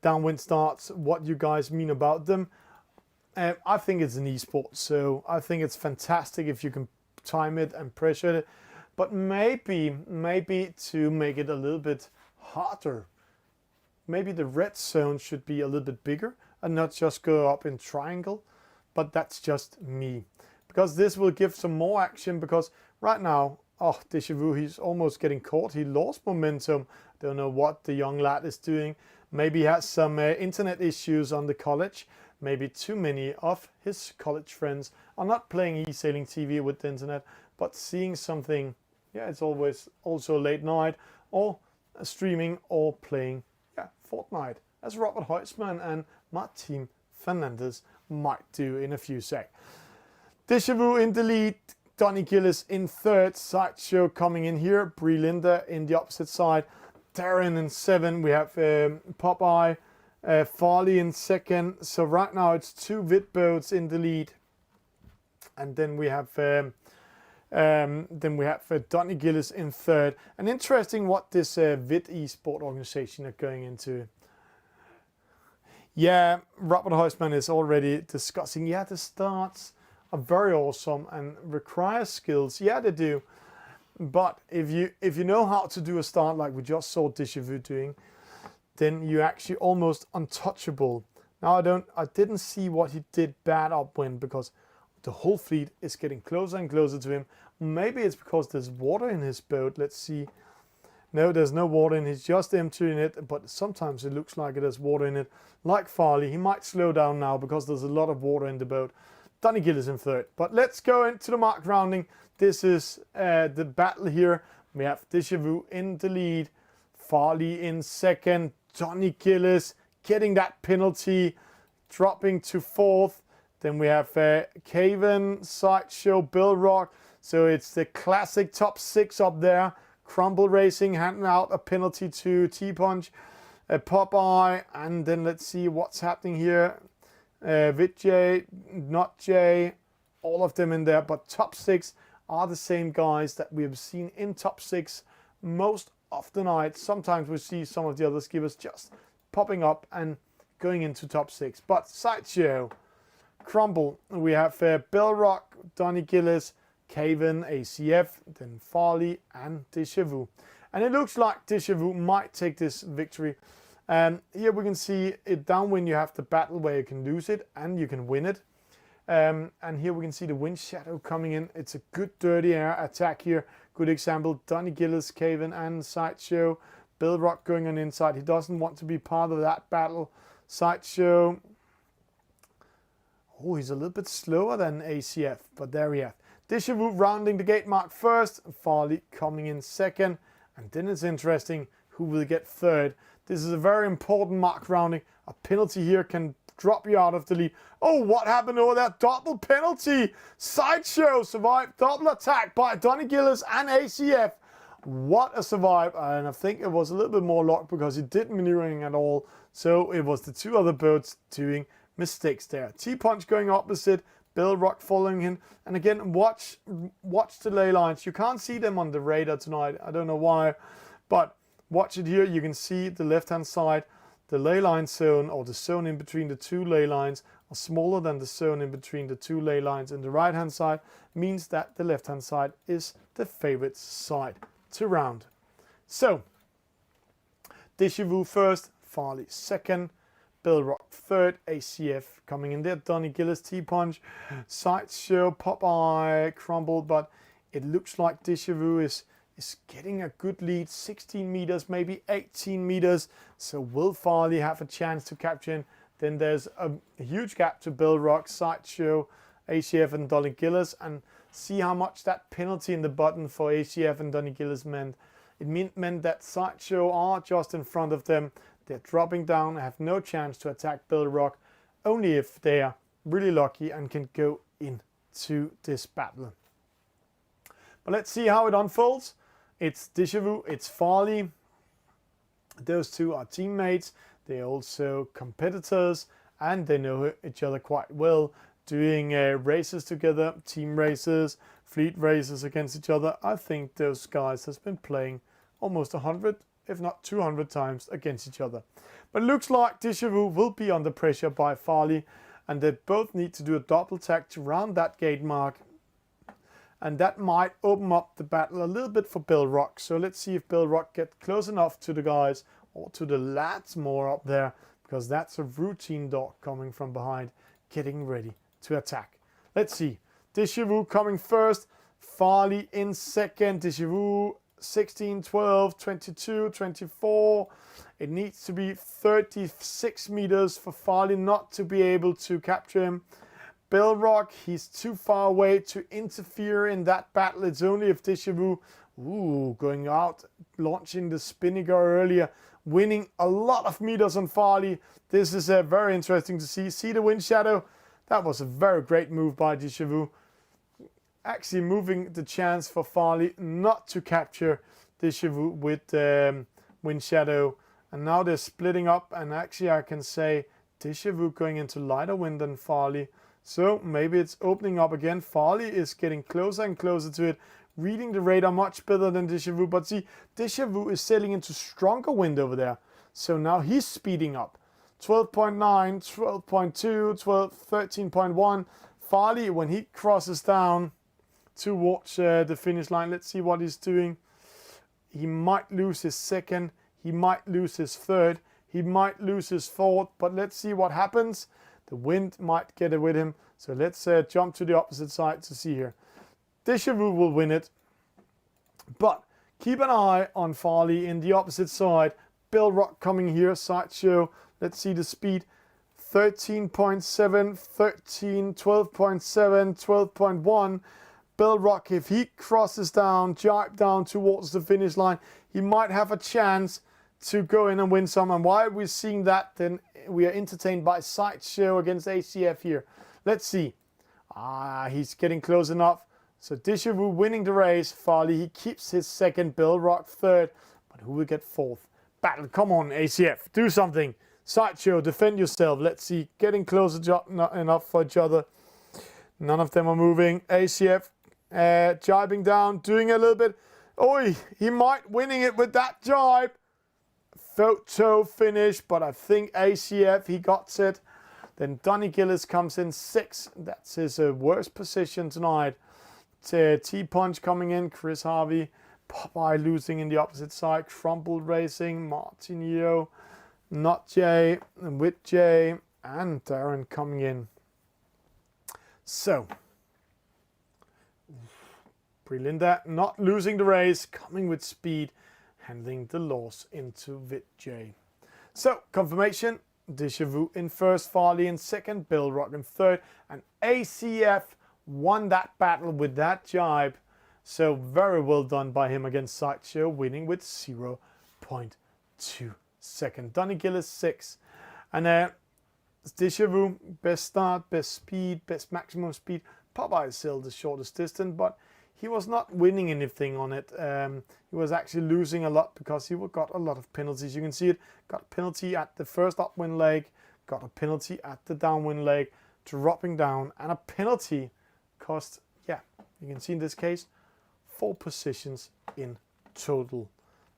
downwind starts, what you guys mean about them. I think it's an esport, so I think it's fantastic if you can time it and pressure it. But maybe to make it a little bit harder, maybe the red zone should be a little bit bigger and not just go up in triangle. But that's just me, because this will give some more action. Because right now, Déjà Vu, he's almost getting caught. He lost momentum. Don't know what the young lad is doing. Maybe he has some internet issues on the college. Maybe too many of his college friends are not playing EsailingTV with the internet, but seeing something. Yeah, it's always also late night or streaming or playing fortnight, as Robert Heusman and Martin Fernandez might do in a few seconds. Déjà Vu in the lead, Donny Gillis in third, Sideshow coming in here, Brie Linda in the opposite side, Darren in 7, we have Popeye, Farley in second. So right now it's 2 Vit boats in the lead, and then we have Donny Gillis in third. And interesting what this Vit eSport organization are going into. Yeah, Robert Heusman is already discussing. Yeah, the starts are very awesome and require skills. Yeah, they do. But if you know how to do a start like we just saw Déjà Vu doing, then you're actually almost untouchable. Now I didn't see what he did bad upwind, because the whole fleet is getting closer and closer to him. Maybe it's because there's water in his boat. Let's see. No, there's no water in it. He's just emptying it, but sometimes it looks like it has water in it. Like Farley, he might slow down now because there's a lot of water in the boat. Donny Gillis in third. But let's go into the mark rounding. This is the battle here. We have Déjà Vu in the lead, Farley in second, Donny Gillis getting that penalty, dropping to fourth. Then we have Caven, Sideshow, Bill Rock. So it's the classic top 6 up there. Crumble Racing handing out a penalty to T-Punch, Popeye, and then let's see what's happening here. Vijay, Not Jay, all of them in there, but top 6 are the same guys that we have seen in top 6 most of the night. Sometimes we see some of the other skippers just popping up and going into top 6. But Sideshow, Crumble, we have Bill Rock, Donny Gillis, Caven, ACF, then Farley and Déjà Vu. And it looks like Déjà Vu might take this victory. Here we can see it downwind. You have the battle where you can lose it and you can win it. And here we can see the wind shadow coming in. It's a good dirty air attack here. Good example, Donny Gillis, Caven and Sideshow. Bill Rock going on inside. He doesn't want to be part of that battle. Sideshow. Oh, he's a little bit slower than ACF, but there we have. Déjà Vu rounding the gate mark first, Farley coming in second, and then it's interesting who will get third. This is a very important mark rounding. A penalty here can drop you out of the lead. Oh, what happened over that double penalty? Sideshow survived double attack by Donny Gillis and ACF. What a survive, and I think it was a little bit more luck because he didn't maneuvering at all. So it was the 2 other boats doing mistakes there. T-Punch going opposite, Bill Rock following him. And again, watch the ley lines. You can't see them on the radar tonight. I don't know why, but watch it here. You can see the left-hand side. The ley line zone, or the zone in between the 2 ley lines, are smaller than the zone in between the 2 ley lines. And the right-hand side means that the left-hand side is the favorite side to round. So, Déjà Vu first, Farley second, Bill Rock third, ACF coming in there, Donny Gillis, T-Punch, Sideshow, Popeye, Crumble, but it looks like Déjà Vu is getting a good lead, 16 meters, maybe 18 meters. So will Farley have a chance to capture him? Then there's a huge gap to Bill Rock, Sideshow, ACF and Donny Gillis, and see how much that penalty in the button for ACF and Donny Gillis meant. It meant that Sideshow are just in front of them. They're dropping down, have no chance to attack Bill Rock, only if they are really lucky and can go into this battle. But let's see how it unfolds. It's Déjà Vu, it's Farley. Those 2 are teammates. They're also competitors and they know each other quite well, doing races together, team races, fleet races against each other. I think those guys has been playing almost 100, if not 200 times against each other. But it looks like Déjà Vu will be under pressure by Farley, and they both need to do a double tag to round that gate mark. And that might open up the battle a little bit for Bill Rock. So let's see if Bill Rock gets close enough to the guys, or to the lads more up there, because that's a routine dog coming from behind, getting ready to attack. Let's see. Déjà Vu coming first, Farley in second. Déjà Vu 16, 12, 22, 24. It needs to be 36 meters for Farley not to be able to capture him. Bill Rock, he's too far away to interfere in that battle. It's only if Déjà Vu, going out, launching the Spinnaker earlier, winning a lot of meters on Farley. This is very interesting to see. See the wind shadow? That was a very great move by Déjà Vu. Actually moving the chance for Farley not to capture Déjà Vu with wind shadow. And now they're splitting up, and actually I can say Déjà Vu going into lighter wind than Farley. So maybe it's opening up again. Farley is getting closer and closer to it, reading the radar much better than Déjà Vu. But see, Déjà Vu is sailing into stronger wind over there. So now he's speeding up. 12.9, 12.2, 12, 13.1. Farley, when he crosses down towards the finish line, let's see what he's doing. He might lose his second. He might lose his third. He might lose his fourth. But let's see what happens. The wind might get it with him. So let's jump to the opposite side to see here. Déjà Vu will win it. But keep an eye on Farley in the opposite side. Bill Rock coming here, sideshow. Let's see the speed. 13.7, 13, 12.7, 12.1. Bill Rock, if he crosses down, jibe down towards the finish line, he might have a chance to go in and win some. And why are we seeing that? Then we are entertained by Sideshow against ACF here. Let's see. He's getting close enough. So Déjà Vu winning the race. Farley, he keeps his second. Bill Rock third. But who will get fourth? Battle, come on, ACF. Do something. Sideshow, defend yourself. Let's see. Getting closer enough for each other. None of them are moving. ACF jibing down, doing a little bit. Oi, he might winning it with that jibe. Photo finish, but I think ACF, he got it. Then Donny Gillis comes in 6th. That's his worst position tonight. T-Punch coming in. Chris Harvey. Popeye losing in the opposite side. Crumble Racing. Martinio. Not Jay. And with Jay. And Darren coming in. So. Brilliant. Not losing the race. Coming with speed. Handling the loss into Vijay. So, confirmation. Déjà Vu in first, Farley in second, Bill Rock in third, and ACF won that battle with that jibe. So, very well done by him against Sideshow, winning with 0.2 second. Donny Gillis 6th. And Déjà Vu, best start, best speed, best maximum speed. Popeye is still the shortest distance, but he was not winning anything on it. He was actually losing a lot because he got a lot of penalties. You can see it. Got a penalty at the first upwind leg. Got a penalty at the downwind leg. Dropping down. And a penalty cost, you can see in this case, 4 positions in total.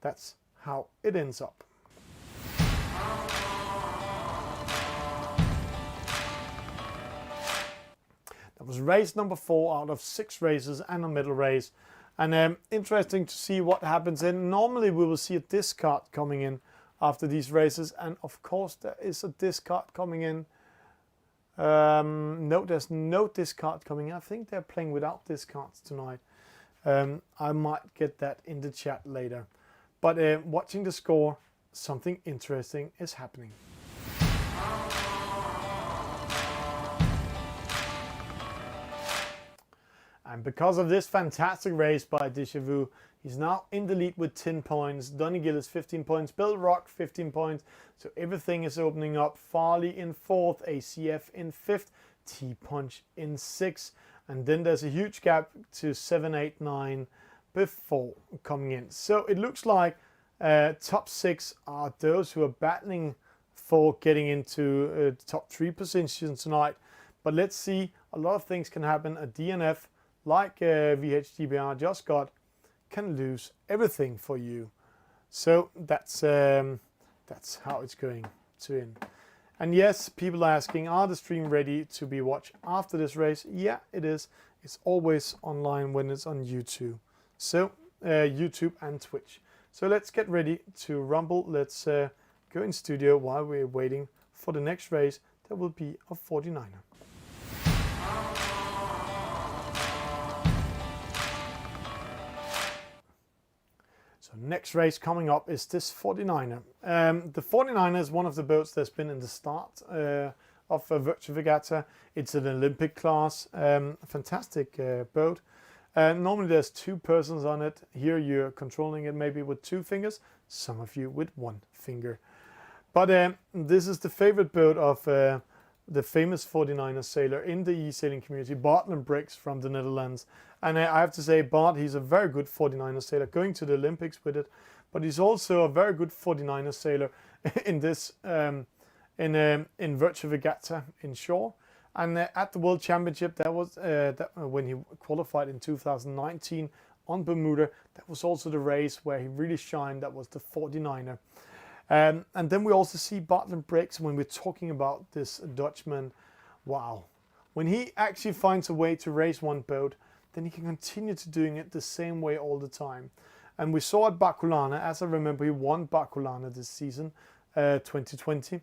That's how it ends up. That was race number 4 out of 6 races and a middle race. And interesting to see what happens. And normally we will see a discard coming in after these races. And of course there is a discard coming in. No, there's no discard coming in. I think they're playing without discards tonight. I might get that in the chat later. But watching the score, something interesting is happening. And because of this fantastic race by Déjà Vu, he's now in the lead with 10 points. Donny Gillis 15 points. Bill Rock 15 points. So everything is opening up. Farley in 4th. ACF in 5th. T-Punch in 6th. And then there's a huge gap to 7, 8, 9 before coming in. So it looks like top 6 are those who are battling for getting into top 3 positions tonight. But let's see. A lot of things can happen. A DNF like VHDBR just got, can lose everything for you. So that's how it's going to end. And yes, people are asking, are the stream ready to be watched after this race? Yeah, it is. It's always online when it's on YouTube. So YouTube and Twitch. So let's get ready to rumble. Let's go in studio while we're waiting for the next race. That will be a 49er. So next race coming up is this 49er. The 49er is one of the boats that's been in the start of Virtual Regatta. It's an Olympic class, fantastic boat. Normally there's 2 persons on it. Here you're controlling it maybe with 2 fingers, some of you with 1 finger. But this is the favorite boat of the famous 49er sailor in the e-sailing community, Bart Briggs from the Netherlands. And I have to say, Bart, he's a very good 49er sailor, going to the Olympics with it. But he's also a very good 49er sailor in this in Virtual Regatta inshore. And at the World Championship, that was when he qualified in 2019 on Bermuda. That was also the race where he really shined. That was the 49er. And then we also see Bartland Briggs when we're talking about this Dutchman. Wow. When he actually finds a way to race one boat, then he can continue to doing it the same way all the time. And we saw at Baculana, as I remember, he won Baculana this season, 2020.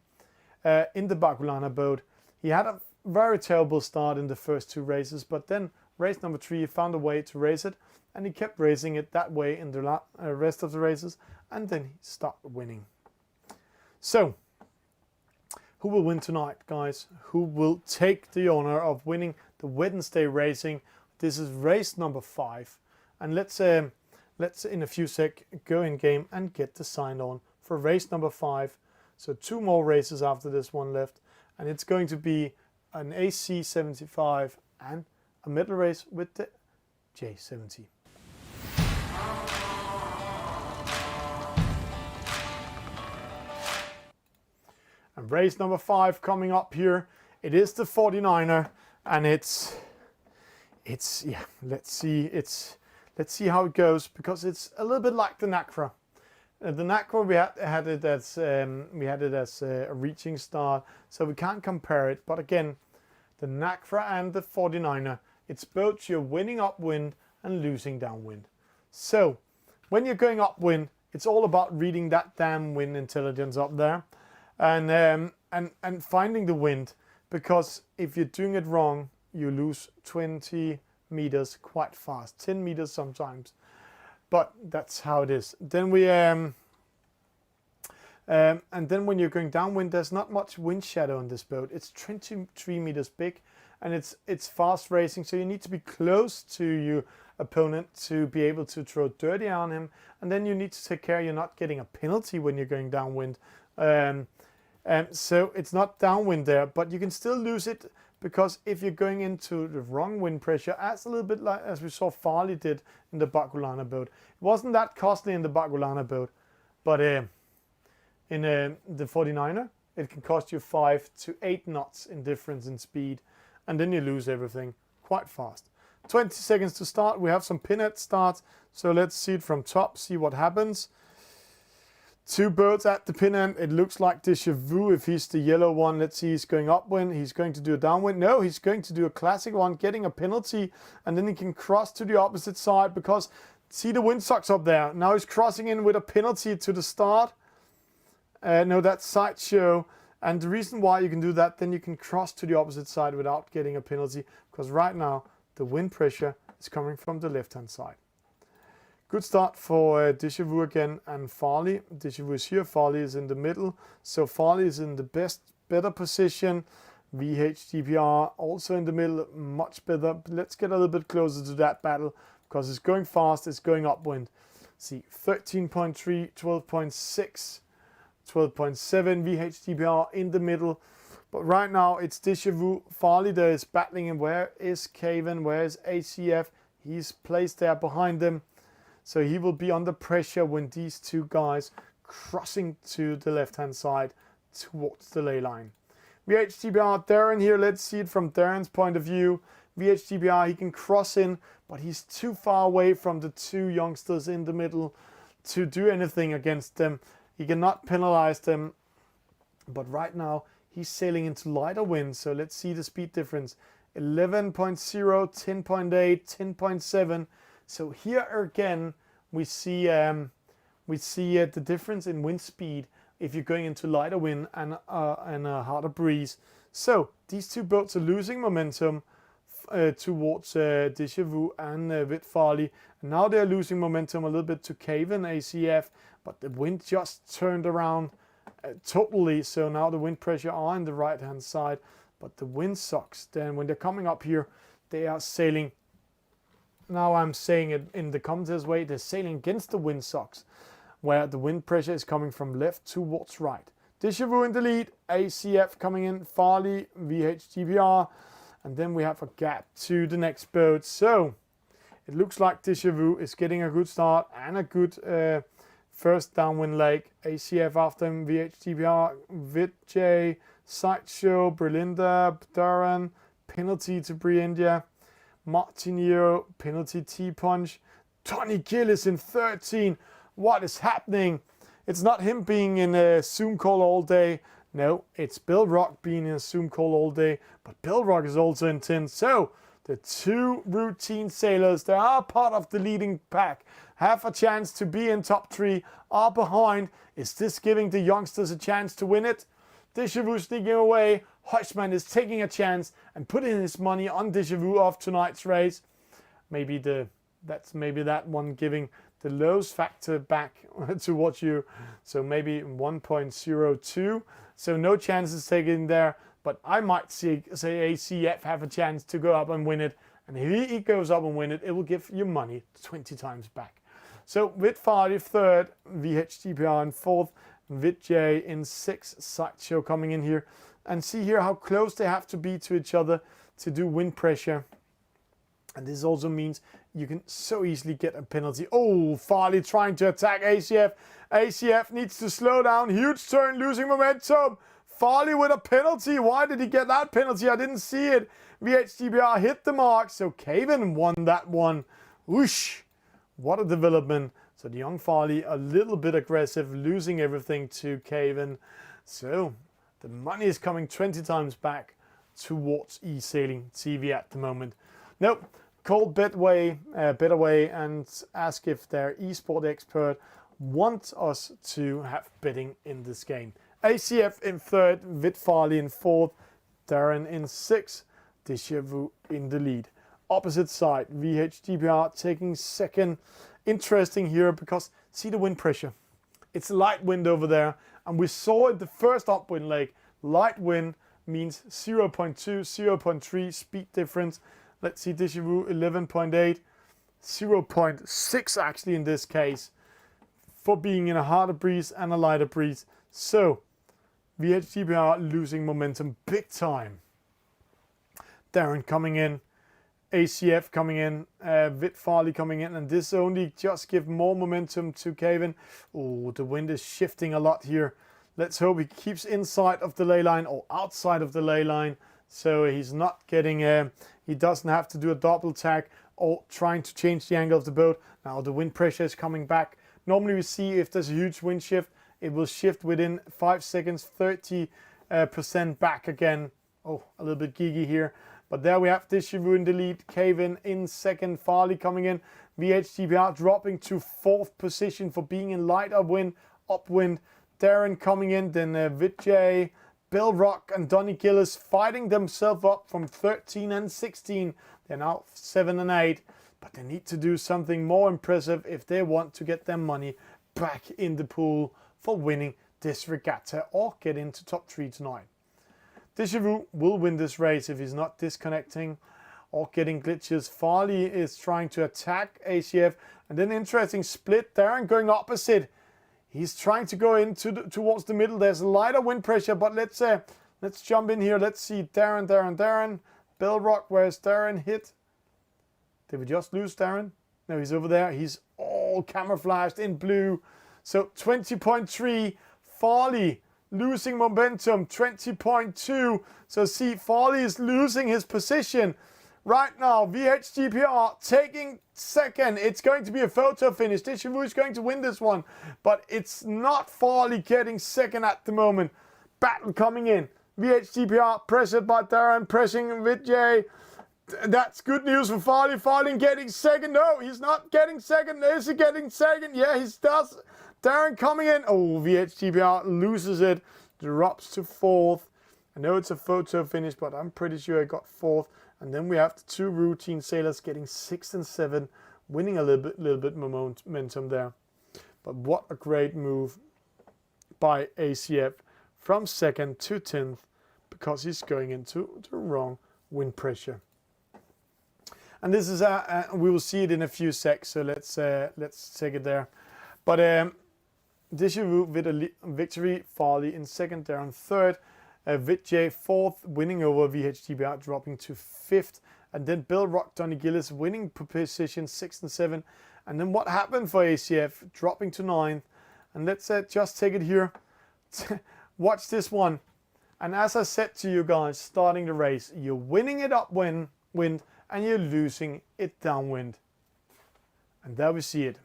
In the Baculana boat, he had a very terrible start in the first 2 races, but then race number 3, he found a way to race it, and he kept racing it that way in the rest of the races, and then he started winning. So, who will win tonight, guys? Who will take the honor of winning the Wednesday racing? This is race number 5, and let's in a few sec go in game and get the sign on for race number 5. So 2 more races after this one left, and it's going to be an AC75 and a medal race with the J70. And race number 5 coming up here. It is the 49er, and it's yeah. Let's see how it goes, because it's a little bit like the Nacra. The Nacra we had it as a reaching start, so we can't compare it. But again, the Nacra and the 49er, it's both you're winning upwind and losing downwind. So when you're going upwind, it's all about reading that damn wind intelligence up there, and finding the wind, because if you're doing it wrong, you lose 20 meters quite fast, 10 meters sometimes. But that's how it is. Then we and then when you're going downwind, there's not much wind shadow on this boat. It's 23 meters big, and it's fast racing, so you need to be close to your opponent to be able to throw dirty on him, and then you need to take care you're not getting a penalty when you're going downwind. So it's not downwind there, but you can still lose it, because if you're going into the wrong wind pressure, as a little bit like as we saw Farley did in the Baculana boat. It wasn't that costly in the Baculana boat, but in the 49er, it can cost you 5 to 8 knots in difference in speed, and then you lose everything quite fast. 20 seconds to start. We have some pinhead starts, so let's see it from top, see what happens. 2 boats at the pin end. It looks like Déjà Vu if he's the yellow one. Let's see, he's going upwind. He's going to do a downwind. No, he's going to do a classic one, getting a penalty, and then he can cross to the opposite side, because see the windsocks up there. Now he's crossing in with a penalty to the start. No, that's sideshow. And the reason why you can do that, then you can cross to the opposite side without getting a penalty, because right now the wind pressure is coming from the left-hand side. Good start for Déjà Vu again, and Farley. Déjà Vu is here, Farley is in the middle. So Farley is in the better position. VHDPR also in the middle, much better. Let's get a little bit closer to that battle, because it's going fast, it's going upwind. See, 13.3, 12.6, 12.7, VHDPR in the middle. But right now it's Déjà Vu. Farley there is battling him. Where is Caven? Where is ACF? He's placed there behind them. So he will be under pressure when these 2 guys crossing to the left-hand side towards the ley line. VHDPR, Darren here, let's see it from Darren's point of view. VHDPR, he can cross in, but he's too far away from the 2 youngsters in the middle to do anything against them. He cannot penalize them, but right now he's sailing into lighter wind, so let's see the speed difference. 11.0, 10.8, 10.7. So here again, we see the difference in wind speed if you're going into lighter wind and a harder breeze. So these 2 boats are losing momentum towards Déjà Vu and with Farley. And now they're losing momentum a little bit to Caven, ACF, but the wind just turned around totally. So now the wind pressure are on the right hand side, but the wind sucks. Then when they're coming up here, they are sailing. Now I'm saying it in the commentators way, they're sailing against the wind socks, where the wind pressure is coming from left towards right. Déjà Vu in the lead, ACF coming in, Farley, VHTBR, and then we have a gap to the next boat. So it looks like Déjà Vu is getting a good start and a good first downwind leg. ACF after him, VHTBR, Vijay, Sideshow, Berlinda, Darren, penalty to Briendia, Martinio, penalty T-punch, Tony Gillis in 13. What is happening? It's not him being in a Zoom call all day. No, it's Bill Rock being in a Zoom call all day. But Bill Rock is also in 10. So the two routine sailors that are part of the leading pack have a chance to be in top 3, are behind. Is this giving the youngsters a chance to win it? Déjà Vu sneaking away. Hushman is taking a chance and putting his money on Déjà Vu of tonight's race. Maybe that one giving the lows factor back towards you. So maybe 1.02. So no chances taken there. But I might say ACF have a chance to go up and win it. And if he goes up and win it, it will give you money 20 times back. So Vitfardi 3rd, VHTPR in 4th, Vijay in 6th, Sideshow coming in here. And see here how close they have to be to each other to do wind pressure. And this also means you can so easily get a penalty. Oh, Farley trying to attack ACF. ACF needs to slow down. Huge turn, losing momentum. Farley with a penalty. Why did he get that penalty? I didn't see it. VHTBR hit the mark. So Caven won that one. Whoosh. What a development. So the young Farley a little bit aggressive, losing everything to Caven. So the money is coming 20 times back towards EsailingTV at the moment. Nope. Call Betway and ask if their esport expert wants us to have betting in this game. ACF in 3rd, Vitfarli in 4th, Darren in 6th, Déjà Vu in the lead. Opposite side, VHTBR taking 2nd. Interesting here because see the wind pressure. It's light wind over there, and we saw it the first upwind leg. Light wind means 0.2, 0.3 speed difference. Let's see, Déjà Vu 11.8, 0.6 actually in this case, for being in a harder breeze and a lighter breeze. So, VHTBR losing momentum big time. Darren coming in, ACF coming in, Vitfarli coming in, and this only just give more momentum to Caven. Oh, the wind is shifting a lot here. Let's hope he keeps inside of the ley line or outside of the ley line. So he's not getting, he doesn't have to do a double tack or trying to change the angle of the boat. Now the wind pressure is coming back. Normally we see if there's a huge wind shift, it will shift within 5 seconds, 30% back again. Oh, a little bit geeky here. But there we have Déjà Vu in the lead, Caven in 2nd, Farley coming in. VHTBR dropping to 4th position for being in lighter wind, upwind. Darren coming in, then Vijay, Bill Rock and Donny Gillis fighting themselves up from 13 and 16. They're now 7 and 8. But they need to do something more impressive if they want to get their money back in the pool for winning this regatta or get into top 3 tonight. Déjà Vu will win this race if he's not disconnecting or getting glitches. Farley is trying to attack ACF. And then interesting split. Darren going opposite. He's trying to go towards the middle. There's a lighter wind pressure, but let's jump in here. Let's see Darren. Bill Rock, where's Darren hit? Did we just lose Darren? No, he's over there. He's all camouflaged in blue. So 20.3, Farley losing momentum, 20.2. So see, Farley is losing his position. Right now, VHTPR taking 2nd. It's going to be a photo finish. Déjà Vu is going to win this one. But it's not Farley getting 2nd at the moment. Battle coming in. VHTPR pressured by Darren, pressing Vijay. That's good news for Farley. Farley getting 2nd. No, he's not getting 2nd. Is he getting 2nd? Yeah, he does. Darren coming in. Oh, VHTPR loses it. Drops to 4th. I know it's a photo finish, but I'm pretty sure I got 4th. And then we have the two routine sailors getting 6th and 7th, winning a little bit momentum there. But what a great move. by ACF from 2nd to 10th because he's going into the wrong wind pressure. And this is we will see it in a few secs, so let's take it there. But Déjà Vu with a victory, Farley in 2nd there on 3rd, Vijay 4th, winning over VHTBR, dropping to 5th, and then Bill Rock, Donny Gillis winning position 6th and 7th. And then what happened for ACF, dropping to 9th. And let's just take it here. Watch this one. And as I said to you guys, starting the race, you're winning it upwind and you're losing it downwind. And there we see it.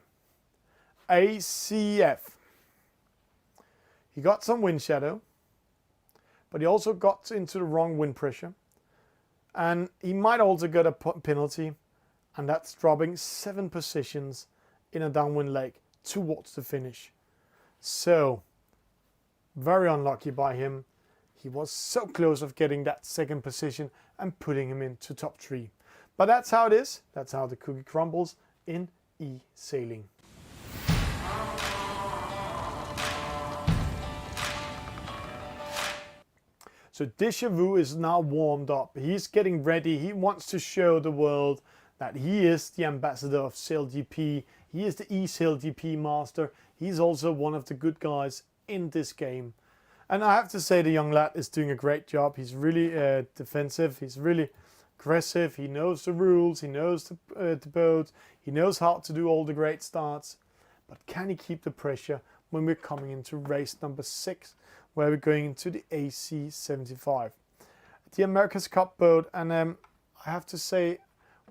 ACF. He got some wind shadow, but he also got into the wrong wind pressure. And he might also get a penalty, and that's dropping 7 positions in a downwind leg towards the finish. So, very unlucky by him. He was so close of getting that 2nd position and putting him into top 3. But that's how it is. That's how the cookie crumbles in eSailing. So Déjà Vu is now warmed up. He's getting ready. He wants to show the world that he is the ambassador of SailGP. He is the EsailGP master. He's also one of the good guys in this game. And I have to say the young lad is doing a great job. He's really defensive. He's really aggressive. He knows the rules. He knows the boat. He knows how to do all the great starts. But can he keep the pressure when we're coming into race number 6, where we're going into the AC75? The America's Cup boat. And I have to say,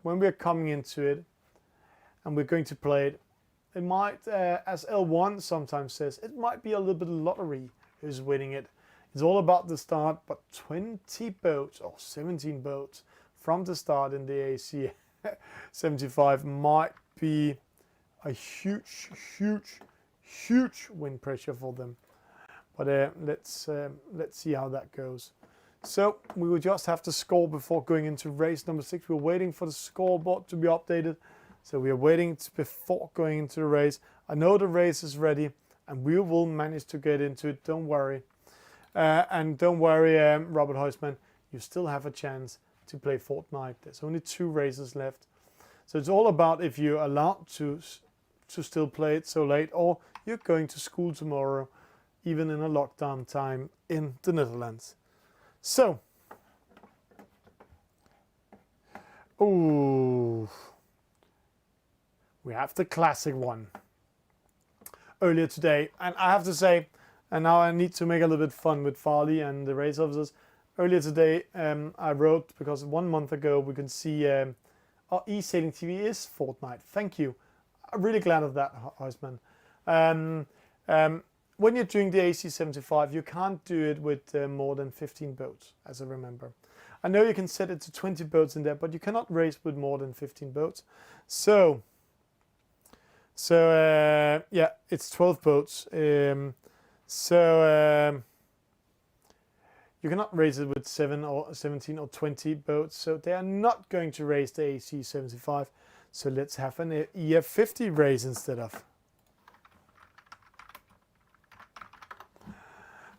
when we're coming into it and we're going to play it, it might, as L1 sometimes says, it might be a little bit of lottery who's winning it. It's all about the start, but 20 boats or 17 boats from the start in the AC 75 might be a huge wind pressure for them. But let's see how that goes. So we will just have to score before going into race number 6. We're waiting for the scoreboard to be updated. So we are waiting before going into the race. I know the race is ready, and we will manage to get into it. Don't worry. And don't worry, Robert Heusman, you still have a chance to play Fortnite. There's only 2 races left. So it's all about if you're allowed to still play it so late, or you're going to school tomorrow, even in a lockdown time in the Netherlands. So, ooh, we have the classic one earlier today, and I have to say, and now I need to make a little bit fun with Farley and the race officers. Earlier today, I wrote, because 1 month ago we can see EsailingTV is Fortnite. Thank you. I'm really glad of that, Heisman. When you're doing the AC75, you can't do it with more than 15 boats, as I remember. I know you can set it to 20 boats in there, but you cannot race with more than 15 boats. So yeah, it's 12 boats. You cannot race it with 7 or 17 or 20 boats. So they are not going to race the AC75. So let's have an EF50 race instead of.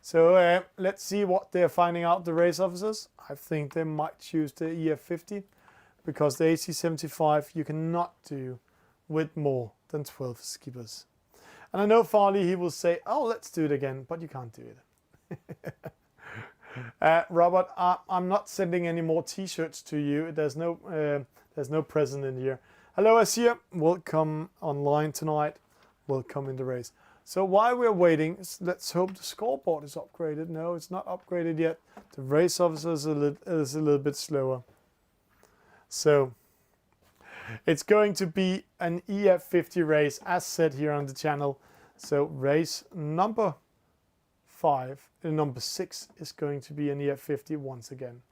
So let's see what they're finding out, the race officers. I think they might choose the EF50 because the AC75 you cannot do with more than 12 skippers. And I know Farley, he will say, oh, let's do it again, but you can't do it. Robert, I'm not sending any more t-shirts to you. There's no present in here. Hello, Asia. Welcome online tonight. Welcome in the race. So while we're waiting, let's hope the scoreboard is upgraded. No, it's not upgraded yet. The race officer is a little bit slower. So it's going to be an EF50 race, as said here on the channel. So race number 6 is going to be an EF50 once again.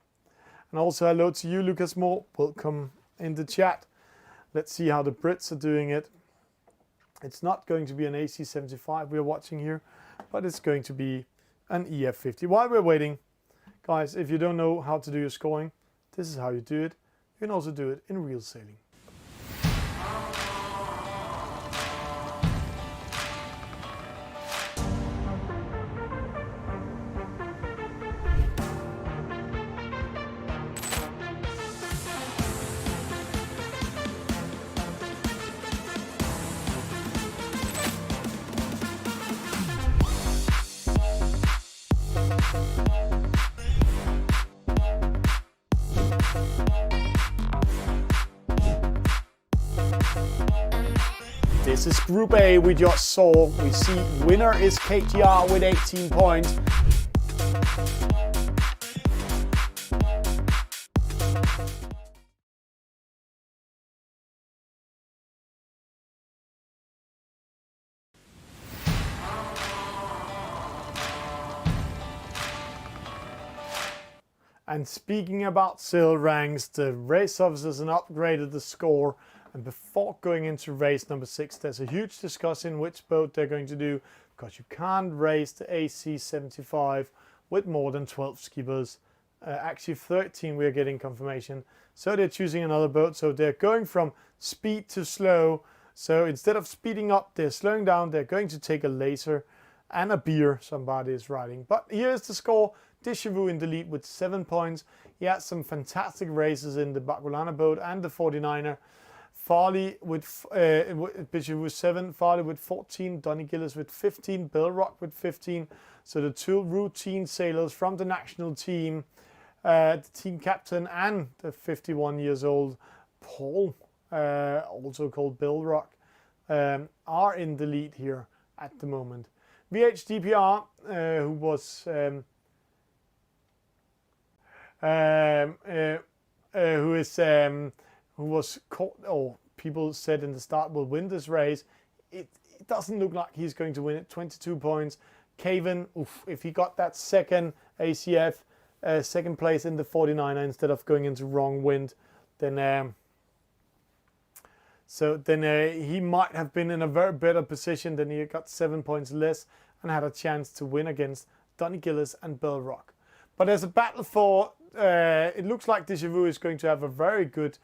And also hello to you, Lucas Moore. Welcome in the chat. Let's see how the Brits are doing it. It's not going to be an AC75 we're watching here, but it's going to be an EF50. While we're waiting, guys, if you don't know how to do your scoring, this is how you do it. You can also do it in real sailing. This is Group A we just saw. We see winner is KTR with 18 points. And speaking about sail ranks, the race officers have upgraded the score. And before going into race number 6, there's a huge discussion which boat they're going to do, because you can't race the AC75 with more than 12 skippers. Actually 13 we're getting confirmation. So they're choosing another boat. So they're going from speed to slow. So instead of speeding up, they're slowing down. They're going to take a laser and a beer somebody is riding. But here's the score. Deja Vu in the lead with 7 points. He had some fantastic races in the Baculana boat and the 49er. Farley with Deja Vu 7, Farley with 14, Donny Gillis with 15, Bill Rock with 15. So the two routine sailors from the national team, the team captain and the 51 years old Paul, also called Bill Rock, are in the lead here at the moment. VHDPR, who was who was caught, or people said in the start will win this race. It doesn't look like he's going to win it. 22 points. Caven, if he got that second ACF, second place in the 49er instead of going into wrong wind, then he might have been in a very better position. Than he got 7 points less and had a chance to win against Donny Gillis and Bill Rock. But there's a battle for, it looks like Deja Vu is going to have a very good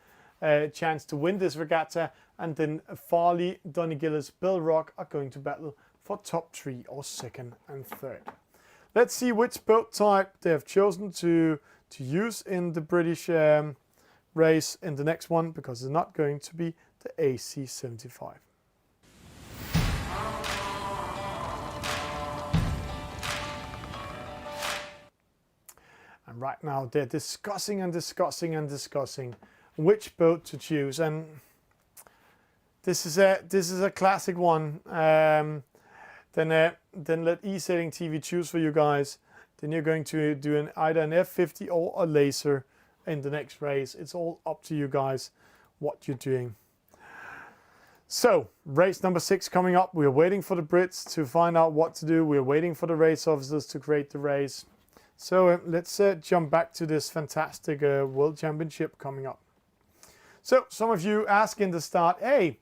chance to win this regatta, and then Farley, Donny Gillis, Bill Rock are going to battle for top 3 or 2nd and 3rd. Let's see which boat type they have chosen to use in the British race in the next one, because it's not going to be the AC75. And right now they're discussing which boat to choose, and this is a classic one. Then let EsailingTV choose for you guys. Then you're going to do either an F50 or a laser in the next race. It's all up to you guys what you're doing. So race number 6 coming up. We're waiting for the Brits to find out what to do. We're waiting for the race officers to create the race. So let's jump back to this fantastic World Championship coming up. So some of you ask in the start, hey,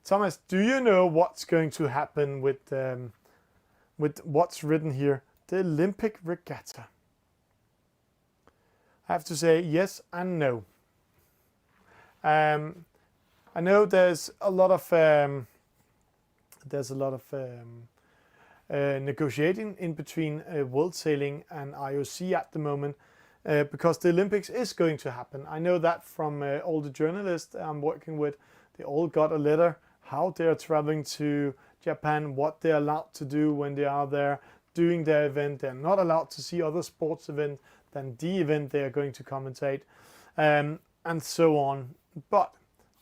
Thomas, do you know what's going to happen with what's written here, the Olympic Regatta? I have to say yes and no. I know there's a lot of negotiating in between World Sailing and IOC at the moment, because the Olympics is going to happen. I know that from all the journalists I'm working with. They all got a letter how they're traveling to Japan, what they're allowed to do when they are there doing their event. They're not allowed to see other sports events than the event they are going to commentate, and so on. But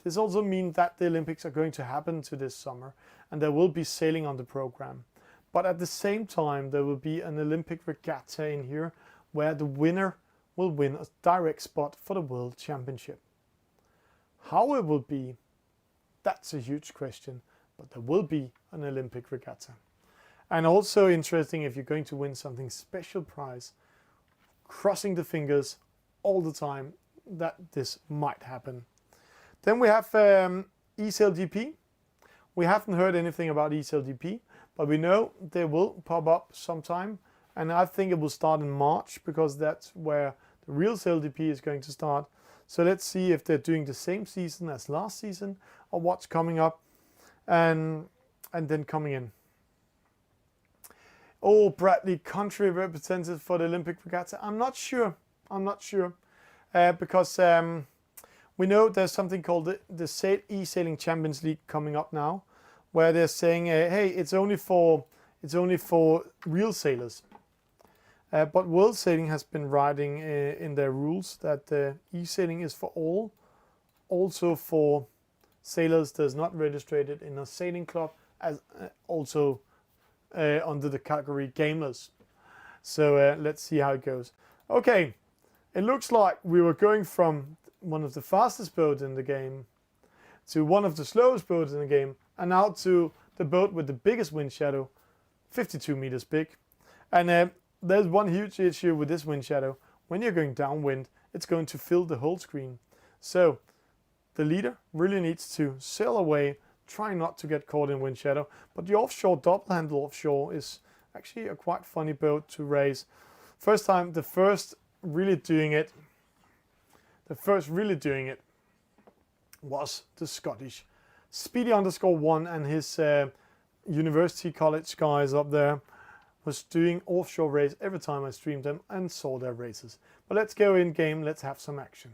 this also means that the Olympics are going to happen to this summer, and there will be sailing on the program. But at the same time, there will be an Olympic regatta in here where the winner will win a direct spot for the World Championship. How it will be, that's a huge question, but there will be an Olympic regatta. And also interesting, if you're going to win something special prize, crossing the fingers all the time that this might happen. Then we have EsailGP. We haven't heard anything about EsailGP, but we know they will pop up sometime, and I think it will start in March, because that's where the real SailGP is going to start. So let's see if they're doing the same season as last season, or what's coming up, and then coming in. Oh, Bradley, country representative for the Olympic Regatta. I'm not sure, because we know there's something called the eSailing Champions League coming up now, where they're saying, hey, it's only for real sailors. But World Sailing has been writing in their rules that e-sailing is for all, also for sailors that's not registered in a sailing club, as also under the category gamers. So let's see how it goes. Okay, it looks like we were going from one of the fastest boats in the game to one of the slowest boats in the game, and now to the boat with the biggest wind shadow, 52 meters big. And there's one huge issue with this wind shadow. When you're going downwind, it's going to fill the whole screen. So the leader really needs to sail away, try not to get caught in wind shadow. But the offshore double handle offshore is actually a quite funny boat to race. The first really doing it was the Scottish Speedy_1 and his university college guys up there was doing offshore race every time I streamed them and saw their races. But let's go in game, let's have some action.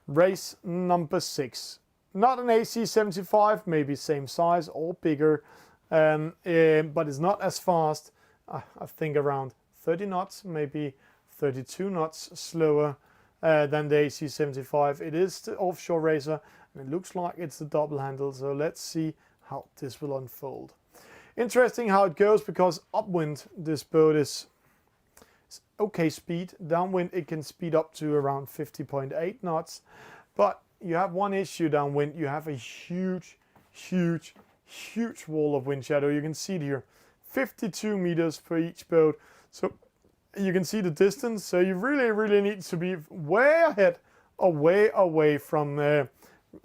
Race number 6. Not an AC75, maybe same size or bigger, but it's not as fast. I think around 30 knots, maybe 32 knots slower than the AC75. It is the offshore racer, and it looks like it's the double handle, so let's see how this will unfold. Interesting how it goes, because upwind this boat is okay speed. Downwind it can speed up to around 50.8 knots, but you have one issue downwind. You have a huge wall of wind shadow. You can see it here, 52 meters per each boat. So you can see the distance. So you really need to be way ahead or way away from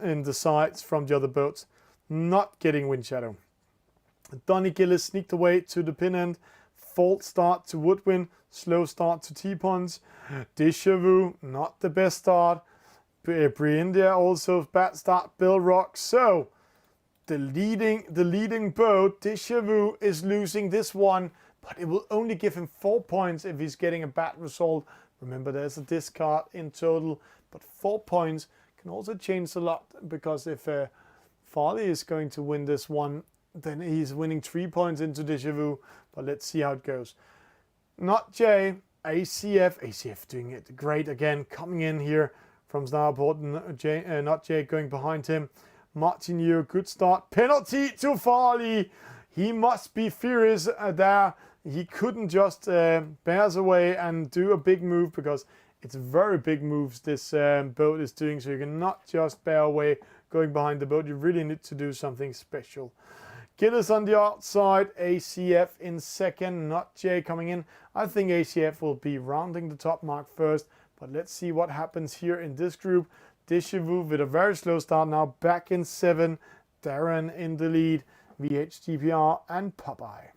in the sides from the other boats, not getting wind shadow. Donny Gillis sneaked away to the pin end. False start to woodwind, slow start to T-ponds. Déjà Vu, not the best start. Briindia also bad start. Bill Rock. So the leading boat, Déjà Vu, is losing this one, but it will only give him 4 points if he's getting a bad result. Remember, there's a discard in total, but 4 points can also change a lot, because if Farley is going to win this one, then he's winning 3 points into Déjà Vu. But let's see how it goes. Not Jay, ACF doing it great again, coming in here from starboard. Not Jay going behind him. Martin, good start. Penalty to Farley. He must be furious there. He couldn't just bears away and do a big move, because it's very big moves this boat is doing. So you cannot just bear away going behind the boat. You really need to do something special. Gillis on the outside, ACF in second, not Jay coming in. I think ACF will be rounding the top mark first, but let's see what happens here in this group. Déjà Vu with a very slow start, now back in 7. Darren in the lead, VHGPR and Popeye.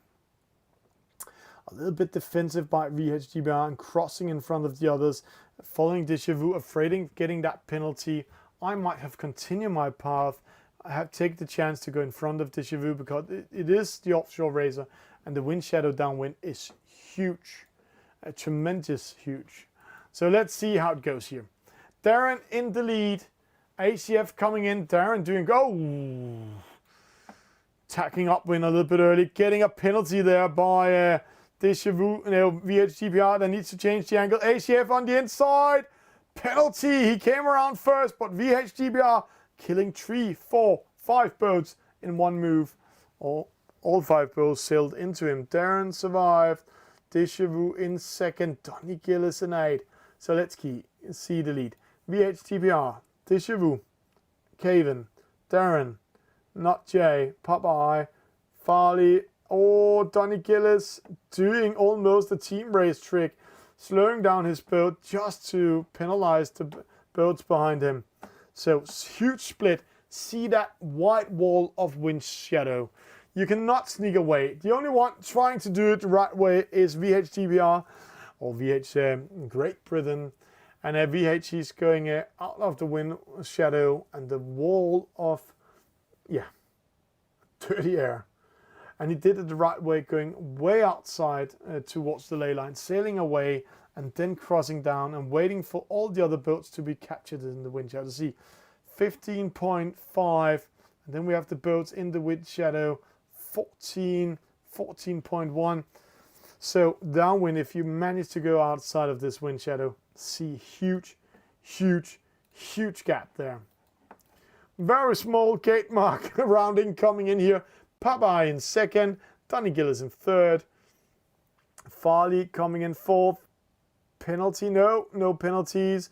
A little bit defensive by VHGPR and crossing in front of the others, following Déjà Vu, afraid of getting that penalty. I might have continued my path. I have taken the chance to go in front of Déjà Vu, because it is the offshore racer and the wind shadow downwind is huge, tremendous huge. So let's see how it goes here. Darren in the lead, ACF coming in, Darren doing tacking upwind a little bit early, getting a penalty there by Déjà Vu. VHGPR that needs to change the angle. ACF on the inside, penalty. He came around first, but VHGPR killing 3, 4, 5 boats in one move. All 5 boats sailed into him. Darren survived. Déjà Vu in second. Donny Gillis in 8. So let's see the lead. VHGPR, Déjà Vu, Caven, Darren, Not Jay, Popeye, Farley. Donny Gillis doing almost a team race trick, slowing down his boat just to penalize the boats behind him. So huge split. See that white wall of wind shadow. You cannot sneak away. The only one trying to do it the right way is VHGPR or VH Great Britain. And VH is going out of the wind shadow and the wall of, dirty air. And he did it the right way, going way outside towards the ley line, sailing away and then crossing down and waiting for all the other boats to be captured in the wind shadow. See, 15.5, And then we have the boats in the wind shadow, 14.1. So downwind, if you manage to go outside of this wind shadow, see huge gap there. Very small gate mark rounding coming in here. Popeye in second, Donny Gillis in third, Farley coming in fourth. Penalty, no penalties.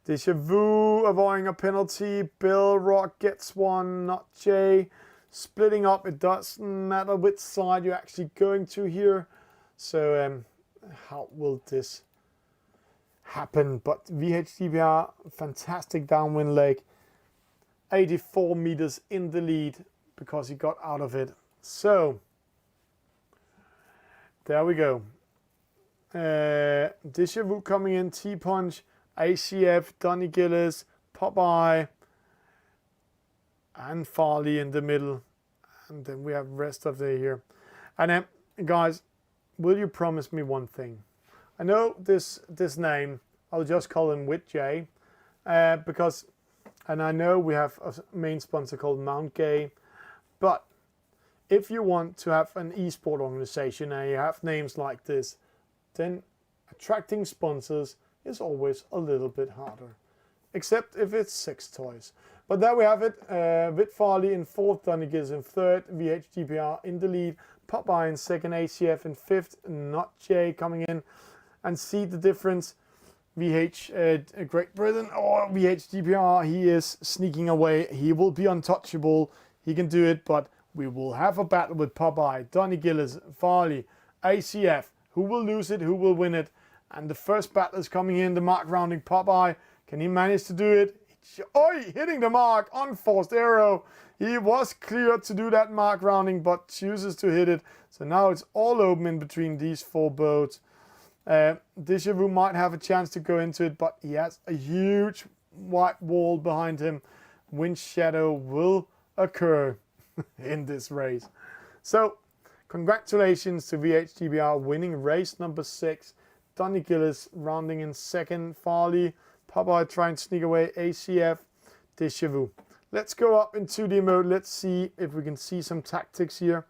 Deja Vu avoiding a penalty. Bill Rock gets one, not Jay. Splitting up, it doesn't matter which side you're actually going to here. So how will this happen? But VHDPR, fantastic downwind leg. 84 meters in the lead because he got out of it. So there we go. Deja Vu coming in, T-Punch, ACF, Donny Gillis, Popeye, and Farley in the middle. And then we have rest of the here. And then, guys, will you promise me one thing? I know this name, I'll just call him with J, because, and I know we have a main sponsor called Mount Gay, but if you want to have an esport organization and you have names like this, then attracting sponsors is always a little bit harder, except if it's sex toys. But there we have it. With Farley in fourth, Donny Gillis in third, VHDPR in the lead, Popeye in second, ACF in fifth, not Jay coming in. And see the difference. Great Britain or VHDPR, he is sneaking away. He will be untouchable. He can do it, but we will have a battle with Popeye, Donny Gillis, Farley, ACF. Who will lose it? Who will win it? And the first battle is coming in. The mark rounding Popeye. Can he manage to do it? Hitting the mark. Unforced arrow. He was cleared to do that mark rounding, but chooses to hit it. So now it's all open in between these four boats. Deja Vu might have a chance to go into it, but he has a huge white wall behind him. Wind shadow will occur in this race. So congratulations to VHDPR winning race number 6. Donny Gillis rounding in second. Farley, Popeye trying to sneak away. ACF, Deja Vu. Let's go up in 2D mode. Let's see if we can see some tactics here.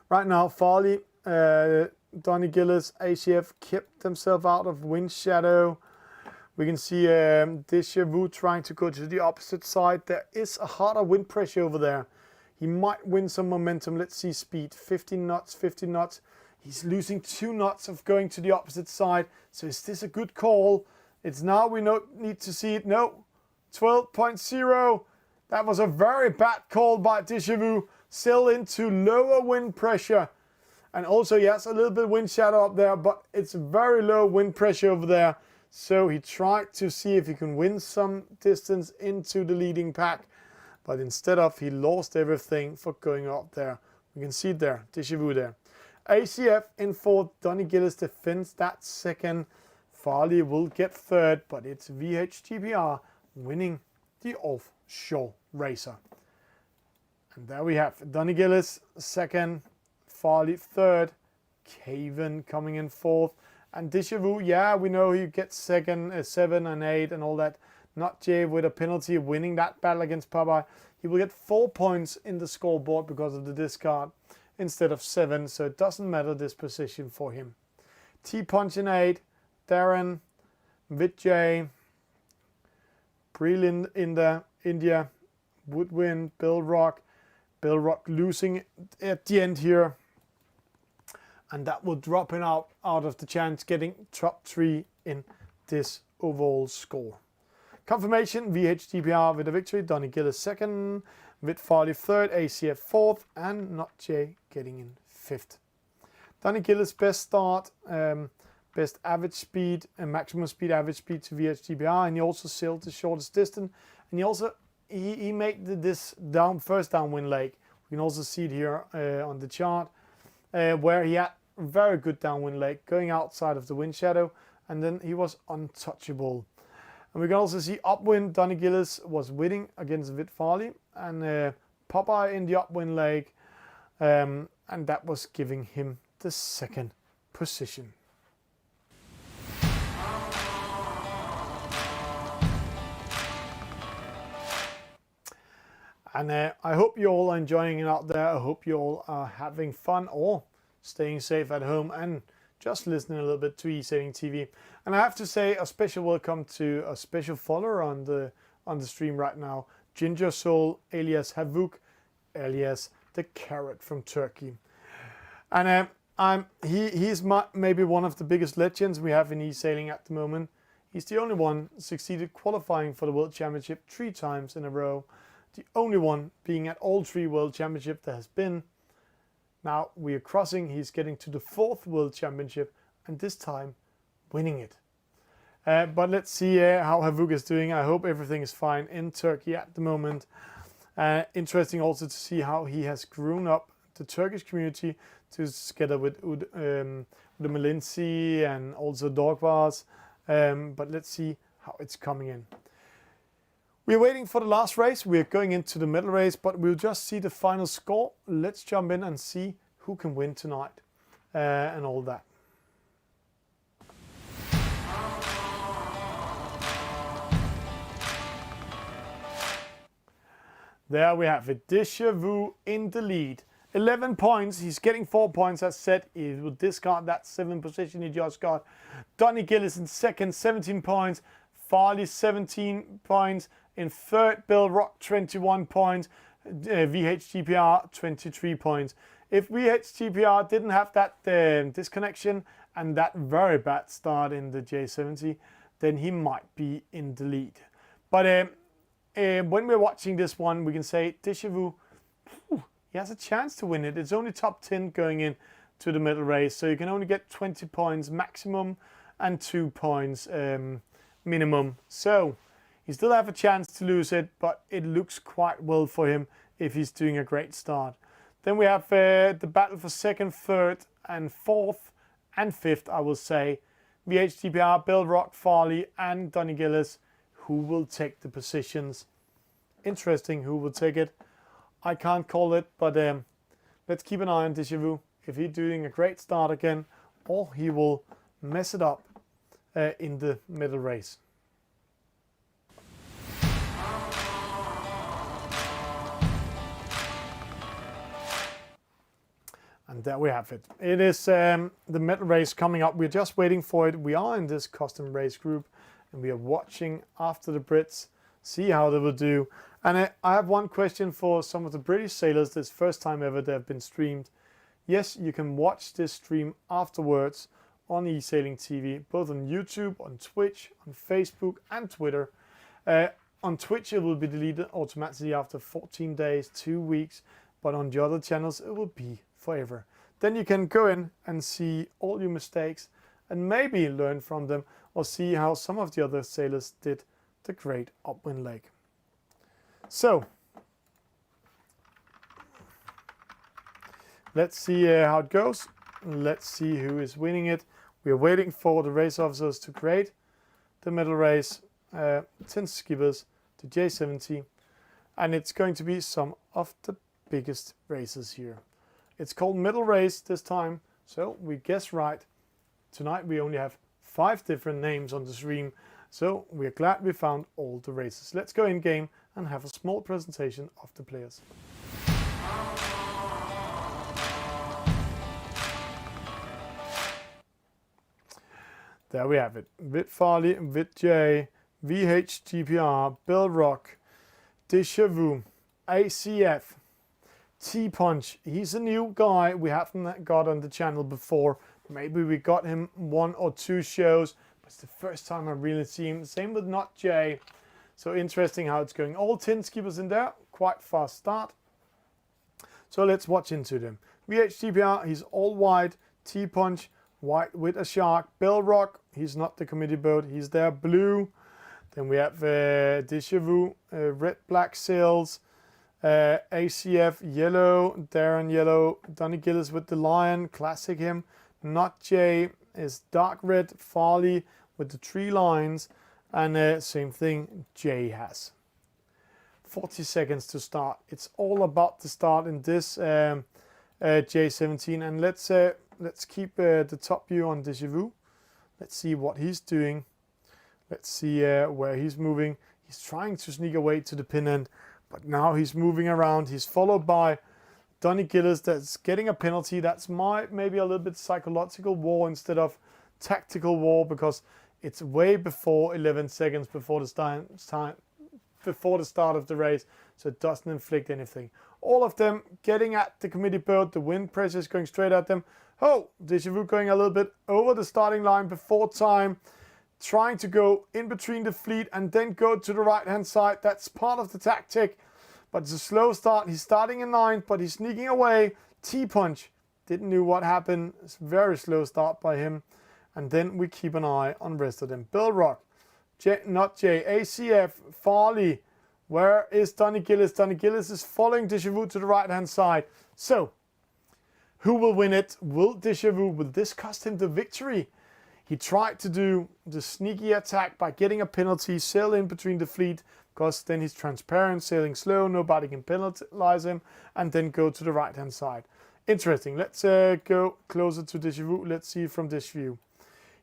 Right now, Farley, Donny Gillis, ACF kept themselves out of wind shadow. We can see Deja Vu trying to go to the opposite side. There is a harder wind pressure over there. He might win some momentum. Let's see speed. 15 knots, 15 knots. He's losing 2 knots of going to the opposite side. So is this a good call? It's now we need to see it. No. 12.0. That was a very bad call by Deja Vu. Still into lower wind pressure. And also, yes, a little bit wind shadow up there, but it's very low wind pressure over there. So he tried to see if he can win some distance into the leading pack. But instead of, he lost everything for going up there. We can see it there, Deja Vu there. ACF in fourth, Donny Gillis defends that second. Farley will get third, but it's VHDPR winning the offshore racer. And there we have Donny Gillis second, Farley third, Caven coming in fourth, and Deja Vu, yeah, we know he gets second, 7 and 8 and all that. Not Jay with a penalty winning that battle against Popeye. He will get 4 points in the scoreboard because of the discard instead of 7, so it doesn't matter this position for him. T-Punch in 8, Darren, Vijay, Breland in the India, Woodwind, Bill Rock losing at the end here. And that will drop him out of the chance getting top 3 in this overall score. Confirmation, VHDPR with a victory, Donny Gillis second, with Farley third, ACF fourth, and Not Jay getting in fifth. Donny Gillis best start, best average speed and maximum speed, average speed to VHDPR, and he also sailed the shortest distance. And he also he made this first downwind leg. We can also see it here on the chart, where he had a very good downwind leg going outside of the wind shadow, and then he was untouchable. And we can also see upwind, Donny Gillis was winning against Vit Farley, and Popeye in the upwind leg, and that was giving him the second position. And I hope you all are enjoying it out there. I hope you all are having fun or staying safe at home and just listening a little bit to eSailing TV. And I have to say a special welcome to a special follower on the stream right now, Ginger Soul alias Havuk alias the Carrot from Turkey. And he's maybe one of the biggest legends we have in eSailing at the moment. He's the only one succeeded qualifying for the World Championship 3 times in a row. The only one being at all 3 World Championships there has been. Now we are crossing, he's getting to the 4th World Championship and this time winning it. But let's see how Havuk is doing. I hope everything is fine in Turkey at the moment. Interesting also to see how he has grown up the Turkish community together with the Malinci and also Dogbars. But let's see how it's coming in. We're waiting for the last race. We're going into the medal race, but we'll just see the final score. Let's jump in and see who can win tonight and all that. There we have it. Déjà Vu in the lead. 11 points. He's getting 4 points as said. He will discard that 7th position he just got. Donny Gillis in second, 17 points. Farley 17 points. In third, Bill Rock 21 points. VHGPR 23 points. If VHGPR didn't have that disconnection and that very bad start in the J70, then he might be in the lead. But when we're watching this one, we can say Déjà Vu, he has a chance to win it. It's only top 10 going in to the medal race, so you can only get 20 points maximum and 2 points minimum. So he still have a chance to lose it, but it looks quite well for him if he's doing a great start. Then we have the battle for 2nd, 3rd and 4th and 5th, I will say. VHGPR, Bill Rock, Farley and Donny Gillis. Who will take the positions? Interesting who will take it. I can't call it, but let's keep an eye on Déjà Vu. If he's doing a great start again, or he will mess it up in the middle race. And there we have it. It is the medal race coming up. We're just waiting for it. We are in this custom race group and we are watching after the Brits, see how they will do. And I have one question for some of the British sailors. This first time ever they have been streamed. Yes, you can watch this stream afterwards on eSailingTV, both on YouTube, on Twitch, on Facebook and Twitter. On Twitch it will be deleted automatically after 14 days, 2 weeks, but on the other channels it will be forever. Then you can go in and see all your mistakes and maybe learn from them or see how some of the other sailors did the great upwind leg. So let's see how it goes. Let's see who is winning it. We are waiting for the race officers to create the medal race, 10 skippers, the J70, and it's going to be some of the biggest races here. It's called medal race this time, so we guess right. Tonight we only have 5 different names on the stream, so we're glad we found all the races. Let's go in game and have a small presentation of the players. There we have it. With Farley, with Jay, VHGPR, Bill Rock, Déjà Vu, ACF, T-Punch. He's a new guy we haven't got on the channel before. Maybe we got him 1 or 2 shows, but it's the first time I really see him. Same with Not Jay. So interesting how it's going. All 10 skippers in there. Quite fast start. So let's watch into them. VHGPR, he's all white. T-Punch, white with a shark. Bill Rock, he's not the committee boat. He's there blue. Then we have Déjà Vu, red, black sails. ACF, yellow. Darren, yellow. Donny Gillis with the lion. Classic him. Not Jay is dark red. Farley with the 3 lines. And same thing Jay has. 40 seconds to start. It's all about the start in this J17. And let's keep the top view on Déjà Vu. Let's see what he's doing. Let's see where he's moving. He's trying to sneak away to the pin end, But now he's moving around. He's followed by Donny Gillis that's getting a penalty. That's maybe a little bit psychological war instead of tactical war, because it's way before 11 seconds before the start of the race, so it doesn't inflict anything. All of them getting at the committee boat. The wind pressure is going straight at them. Oh, Déjà Vu going a little bit over the starting line before time, trying to go in between the fleet and then go to the right hand side. That's part of the tactic, but it's a slow start. He's starting in 9th, but he's sneaking away. T-punch, didn't know what happened. It's a very slow start by him. And then we keep an eye on the rest of them. Bill Rock, ACF, Farley. Where is Donny Gillis? Donny Gillis is following Déjà Vu to the right hand side. So, who will win it? Will Déjà Vu, will this cost him the victory? He tried to do the sneaky attack by getting a penalty, sail in between the fleet, because then he's transparent, sailing slow, nobody can penalize him, and then go to the right hand side. Interesting. Let's go closer to Déjà Vu. Let's see from this view.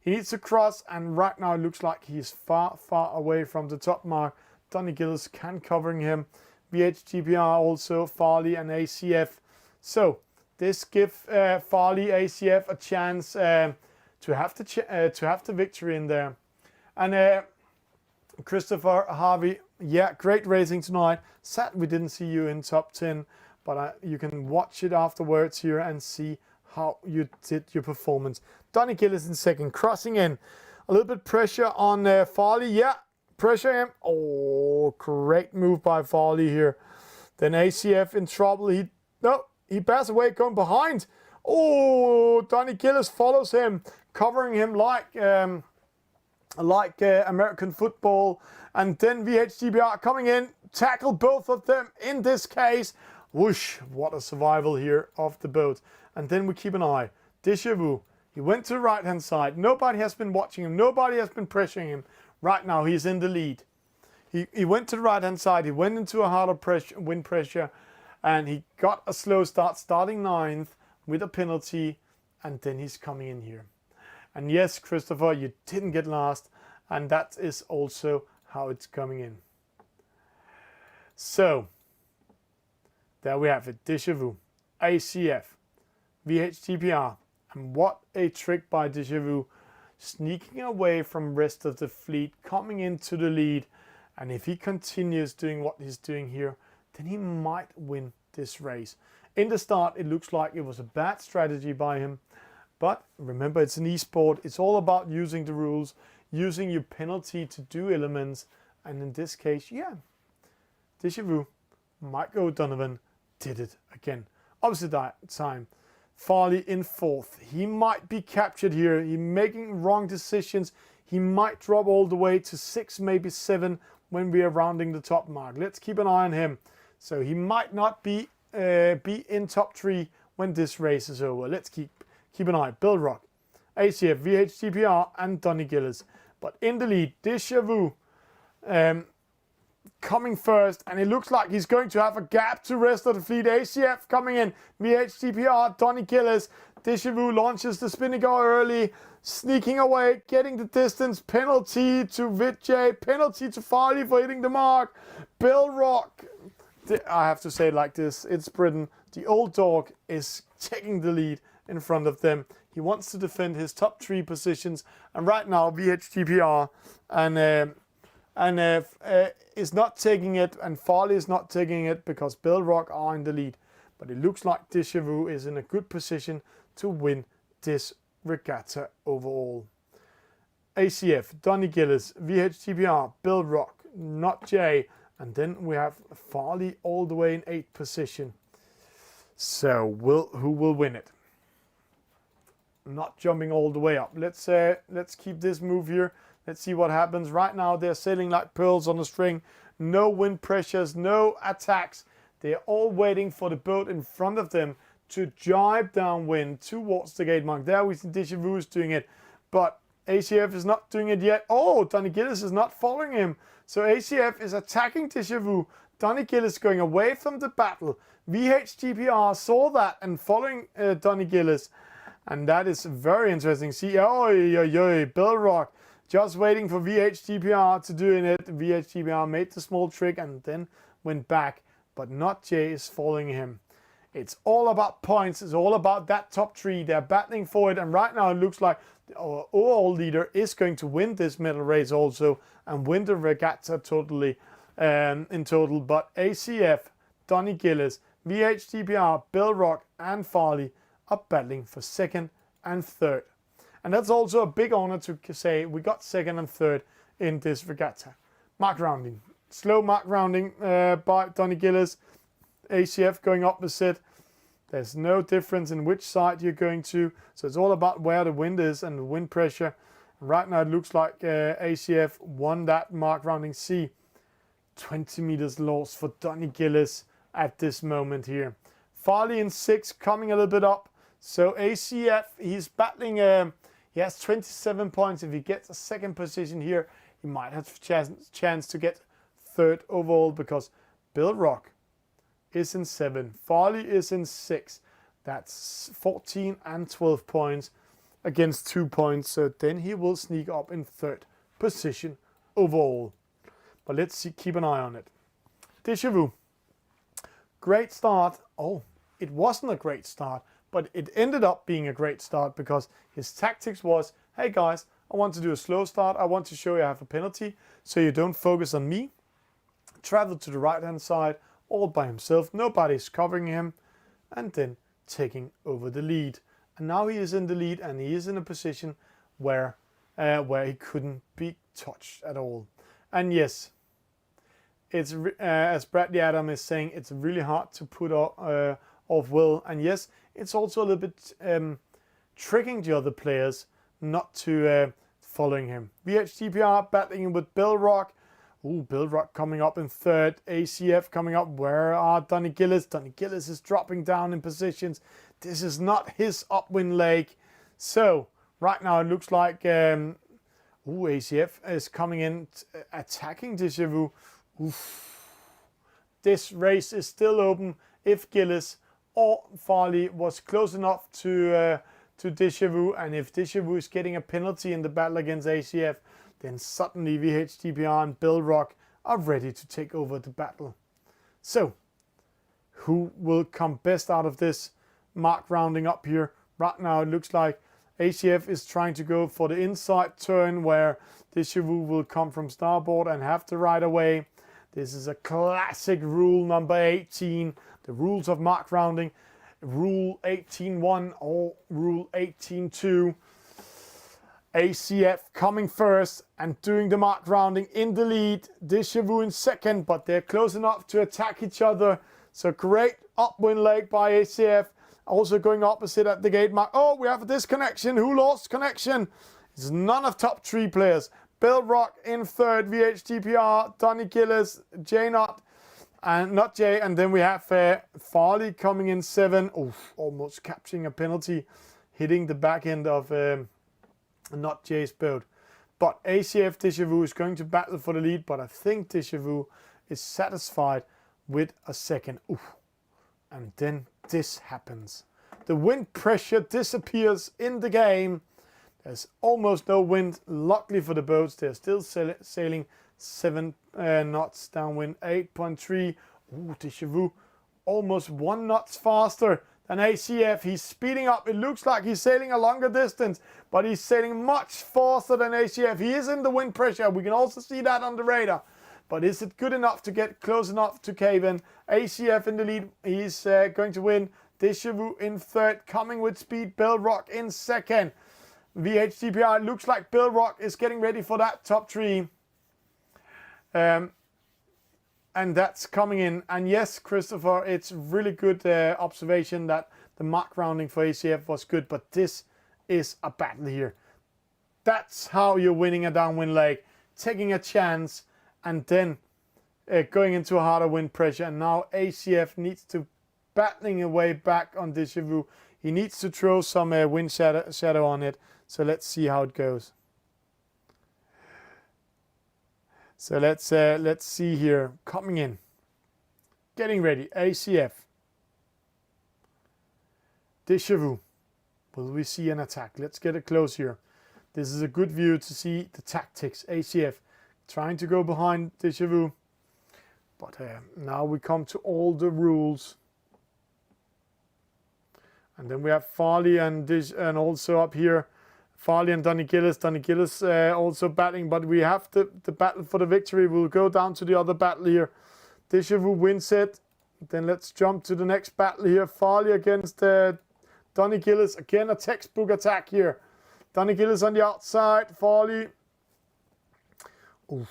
He needs to cross, and right now it looks like he's far, far away from the top mark. Donny Gillis can covering him. VHGPR also, Farley and ACF. So this gives Farley, ACF a chance to have the victory in there. And Christopher Harvey, yeah, great racing tonight. Sad we didn't see you in top 10, but you can watch it afterwards here and see how you did your performance. Donny Gillis in 2nd, crossing in. A little bit pressure on Farley. Yeah, pressure him. Oh, great move by Farley here. Then ACF in trouble. He bears away, going behind. Oh, Donny Gillis follows him, covering him like American football. And then VHGBR coming in, tackle both of them in this case. Whoosh, what a survival here of the boat. And then we keep an eye. Déjà Vu, he went to the right hand side. Nobody has been watching him. Nobody has been pressuring him. Right now he's in the lead. He went to the right hand side. He went into a harder wind pressure, and he got a slow start, starting 9th with a penalty, and then he's coming in here. And yes, Christopher, you didn't get last, and that is also how it's coming in. So there we have it. Déjà Vu, ACF, VHTPR, and what a trick by Déjà Vu, sneaking away from rest of the fleet, coming into the lead. And if he continues doing what he's doing here, then he might win this race. In the start, it looks like it was a bad strategy by him. But remember, it's an esport. It's all about using the rules, using your penalty to do elements. And in this case, yeah, Déjà Vu, Michael O'Donovan did it again. Obviously that time, Farley in 4th. He might be captured here. He's making wrong decisions. He might drop all the way to 6, maybe 7 when we are rounding the top mark. Let's keep an eye on him. So he might not be in top 3 when this race is over. Let's keep an eye. Bill Rock, ACF, VHTPR, and Donny Gillis. But in the lead, Déjà Vu coming first, and it looks like he's going to have a gap to rest of the fleet. ACF coming in, VHTPR, Donny Gillis. Déjà Vu launches the spinnaker early, sneaking away, getting the distance. Penalty to Vijay, penalty to Farley for hitting the mark. Bill Rock, I have to say it like this, it's Britain. The old dog is taking the lead in front of them. He wants to defend his top 3 positions, and right now VHTPR is not taking it, and Farley is not taking it because Bill Rock are in the lead. But it looks like Déjà Vu is in a good position to win this regatta overall. ACF, Donny Gillis, VHTPR, Bill Rock, not Jay, and then we have Farley all the way in 8th position. So who will win it? Not jumping all the way up. Let's keep this move here. Let's see what happens. Right now they're sailing like pearls on a string. No wind pressures, no attacks. They're all waiting for the boat in front of them to jibe downwind towards the gate mark. There we see Déjà Vu is doing it, but ACF is not doing it yet. Oh, Donny Gillis is not following him. So ACF is attacking Déjà Vu. Donny Gillis going away from the battle. VHTPR saw that and following Donny Gillis. And that is very interesting. See, Bill Rock just waiting for VHTPR to do it. VHTPR made the small trick, and then went back, but Not Jay is following him. It's all about points. It's all about that top 3. They're battling for it. And right now it looks like our overall leader is going to win this medal race also and win the regatta totally in total. But ACF, Donny Gillis, VHTPR, Bill Rock and Farley are battling for 2nd and 3rd. And that's also a big honor to say we got 2nd and 3rd in this regatta. Mark rounding. Slow mark rounding by Donny Gillis. ACF going opposite. There's no difference in which side you're going to. So it's all about where the wind is and the wind pressure. Right now it looks like ACF won that mark rounding C. 20 meters lost for Donny Gillis at this moment here. Farley in 6th, coming a little bit up. So ACF, he's battling. He has 27 points. If he gets a 2nd position here, he might have a chance to get 3rd overall, because Bill Rock is in 7. Farley is in 6. That's 14 and 12 points against 2 points. So then he will sneak up in 3rd position overall. But let's see, keep an eye on it. Deja Vu. Great start. Oh, it wasn't a great start, but it ended up being a great start because his tactics was, hey guys, I want to do a slow start. I want to show you I have a penalty so you don't focus on me. Travel to the right hand side all by himself. Nobody's covering him. And then taking over the lead. And now he is in the lead and he is in a position where he couldn't be touched at all. And yes, it's as Bradley Adam is saying, it's really hard to put off Will. And yes, it's also a little bit tricking the other players not to following him. VHTPR battling with Bill Rock. Ooh, Bill Rock coming up in 3rd. ACF coming up. Where are Donny Gillis? Donny Gillis is dropping down in positions. This is not his upwind leg. So right now it looks like ACF is coming in, attacking Deja Vu. Oof. This race is still open. If Gillis or Farley was close enough to Deja Vu, and if Deja Vu is getting a penalty in the battle against ACF, then suddenly VHTPR and Bill Rock are ready to take over the battle. So, who will come best out of this mark rounding up here? Right now it looks like ACF is trying to go for the inside turn where Deja Vu will come from starboard and have to ride away. This is a classic rule number 18, the rules of mark rounding. Rule 18.1 or Rule 18.2. ACF coming first and doing the mark rounding in the lead. Deja Vu in 2nd, but they're close enough to attack each other. So great upwind leg by ACF. Also going opposite at the gate mark. Oh, we have a disconnection. Who lost connection? It's none of top 3 players. Bill Rock in 3rd, VHTPR, Donny Gillis, Jay Not Jay, and then we have Farley coming in 7. Oof, almost capturing a penalty, hitting the back end of Not Jay's boat. But ACF Deja Vu is going to battle for the lead, but I think Deja Vu is satisfied with a 2nd. Oof. And then this happens. The wind pressure disappears in the game. There's almost no wind. Luckily for the boats, they're still sailing 7 knots downwind, 8.3. Ooh, Deja Vu almost 1 knot faster than ACF. He's speeding up. It looks like he's sailing a longer distance, but he's sailing much faster than ACF. He is in the wind pressure. We can also see that on the radar. But is it good enough to get close enough to cave in? ACF in the lead. He's going to win. Deja Vu in 3rd, coming with speed. Bill Rock in 2nd. VHTPR looks like Bill Rock is getting ready for that top 3. And that's coming in. And yes, Christopher, it's really good observation that the mark rounding for ACF was good, but this is a battle here. That's how you're winning a downwind leg, taking a chance and then going into a harder wind pressure. And now ACF needs to battling away back on Deja Vu. He needs to throw some wind shadow on it. So let's see how it goes. So let's see here. Coming in. Getting ready. ACF. Deja Vu. Will we see an attack? Let's get it close here. This is a good view to see the tactics. ACF trying to go behind Deja Vu. But now we come to all the rules. And then we have Farley and also up here, Farley and Donny Gillis. Donny Gillis also battling, but we have the battle for the victory. We'll go down to the other battle here. Deja Vu wins it. Then let's jump to the next battle here. Farley against Donny Gillis. Again, a textbook attack here. Donny Gillis on the outside. Farley. Oof.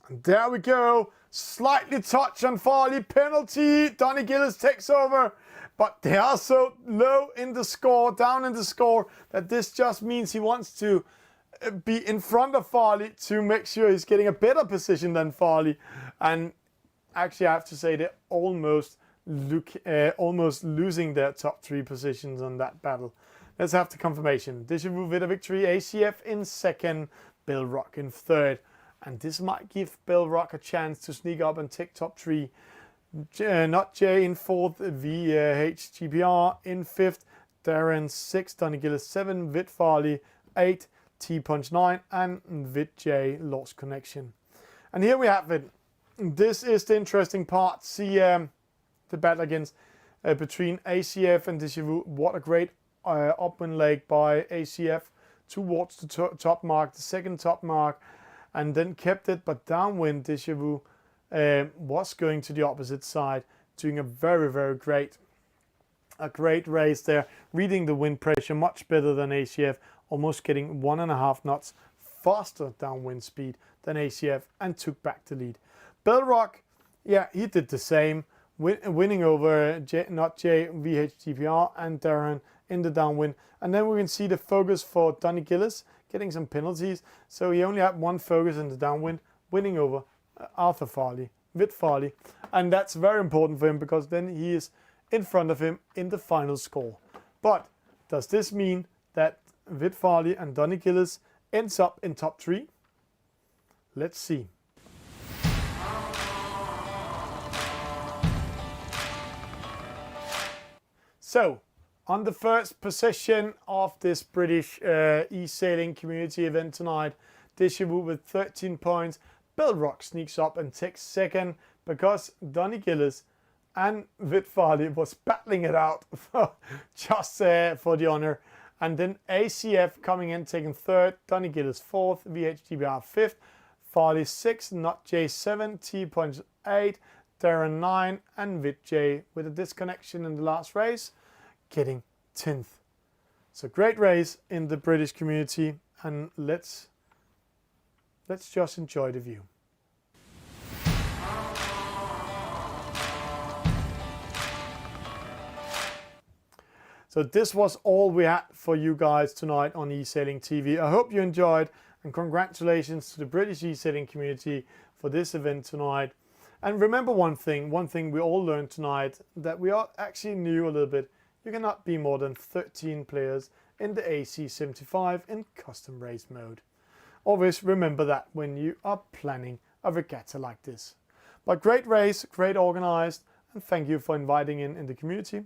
And there we go. Slightly touch on Farley. Penalty. Donny Gillis takes over. But they are so low in the score, down in the score, that this just means he wants to be in front of Farley to make sure he's getting a better position than Farley. And actually, I have to say they're almost losing their top 3 positions on that battle. Let's have the confirmation. Deja Vu with a victory. ACF in second. Bill Rock in third. And this might give Bill Rock a chance to sneak up and take top 3. Not Jay in fourth, VHGPR in fifth, Darren 6, Donny Gillis 7, Vit Farley 8, T-Punch 9, and Vit J lost connection. And here we have it. This is the interesting part. See the battle against between ACF and Deja Vu. What a great upwind leg by ACF towards the top mark, the second top mark, and then kept it, but downwind Deja Vu was going to the opposite side, doing a very great race there, reading the wind pressure much better than ACF, almost getting 1.5 knots faster downwind speed than ACF, and took back the lead. Bill Rock, yeah, he did the same, winning over VHGPR and Darren in the downwind. And then we can see the focus for Donny Gillis getting some penalties, so he only had 1 focus in the downwind, winning over Arthur Farley, Vit Farley, and that's very important for him because then he is in front of him in the final score. But does this mean that Vit Farley and Donny Gillis ends up in top 3? Let's see. So, on the first position of this British e-sailing community event tonight, Deja Vu with 13 points. Bill Rock sneaks up and takes second because Donny Gillis and Vit Farley was battling it out just for the honor. And then ACF coming in, taking third, Donny Gillis fourth, VHGBR fifth, Farley 6, Not J 7, T-Punch 8, Darren 9, and Vit J with a disconnection in the last race, getting 10th. So great race in the British community, and let's just enjoy the view. So this was all we had for you guys tonight on EsailingTV. I hope you enjoyed, and congratulations to the British e-sailing community for this event tonight. And remember one thing we all learned tonight, that we are actually new a little bit. You cannot be more than 13 players in the AC75 in custom race mode. Always remember that when you are planning a regatta like this. But great race, great organized, and thank you for inviting in the community.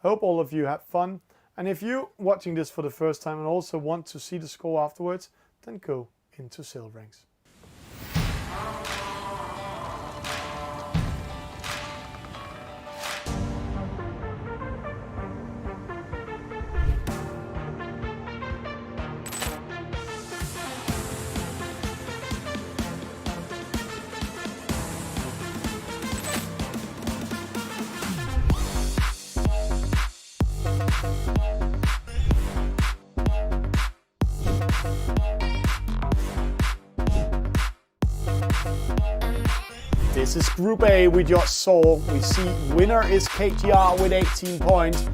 I hope all of you had fun, and if you're watching this for the first time and also want to see the score afterwards, then go into Sail Ranks. This is Group A we just saw. We see winner is KTR with 18 points.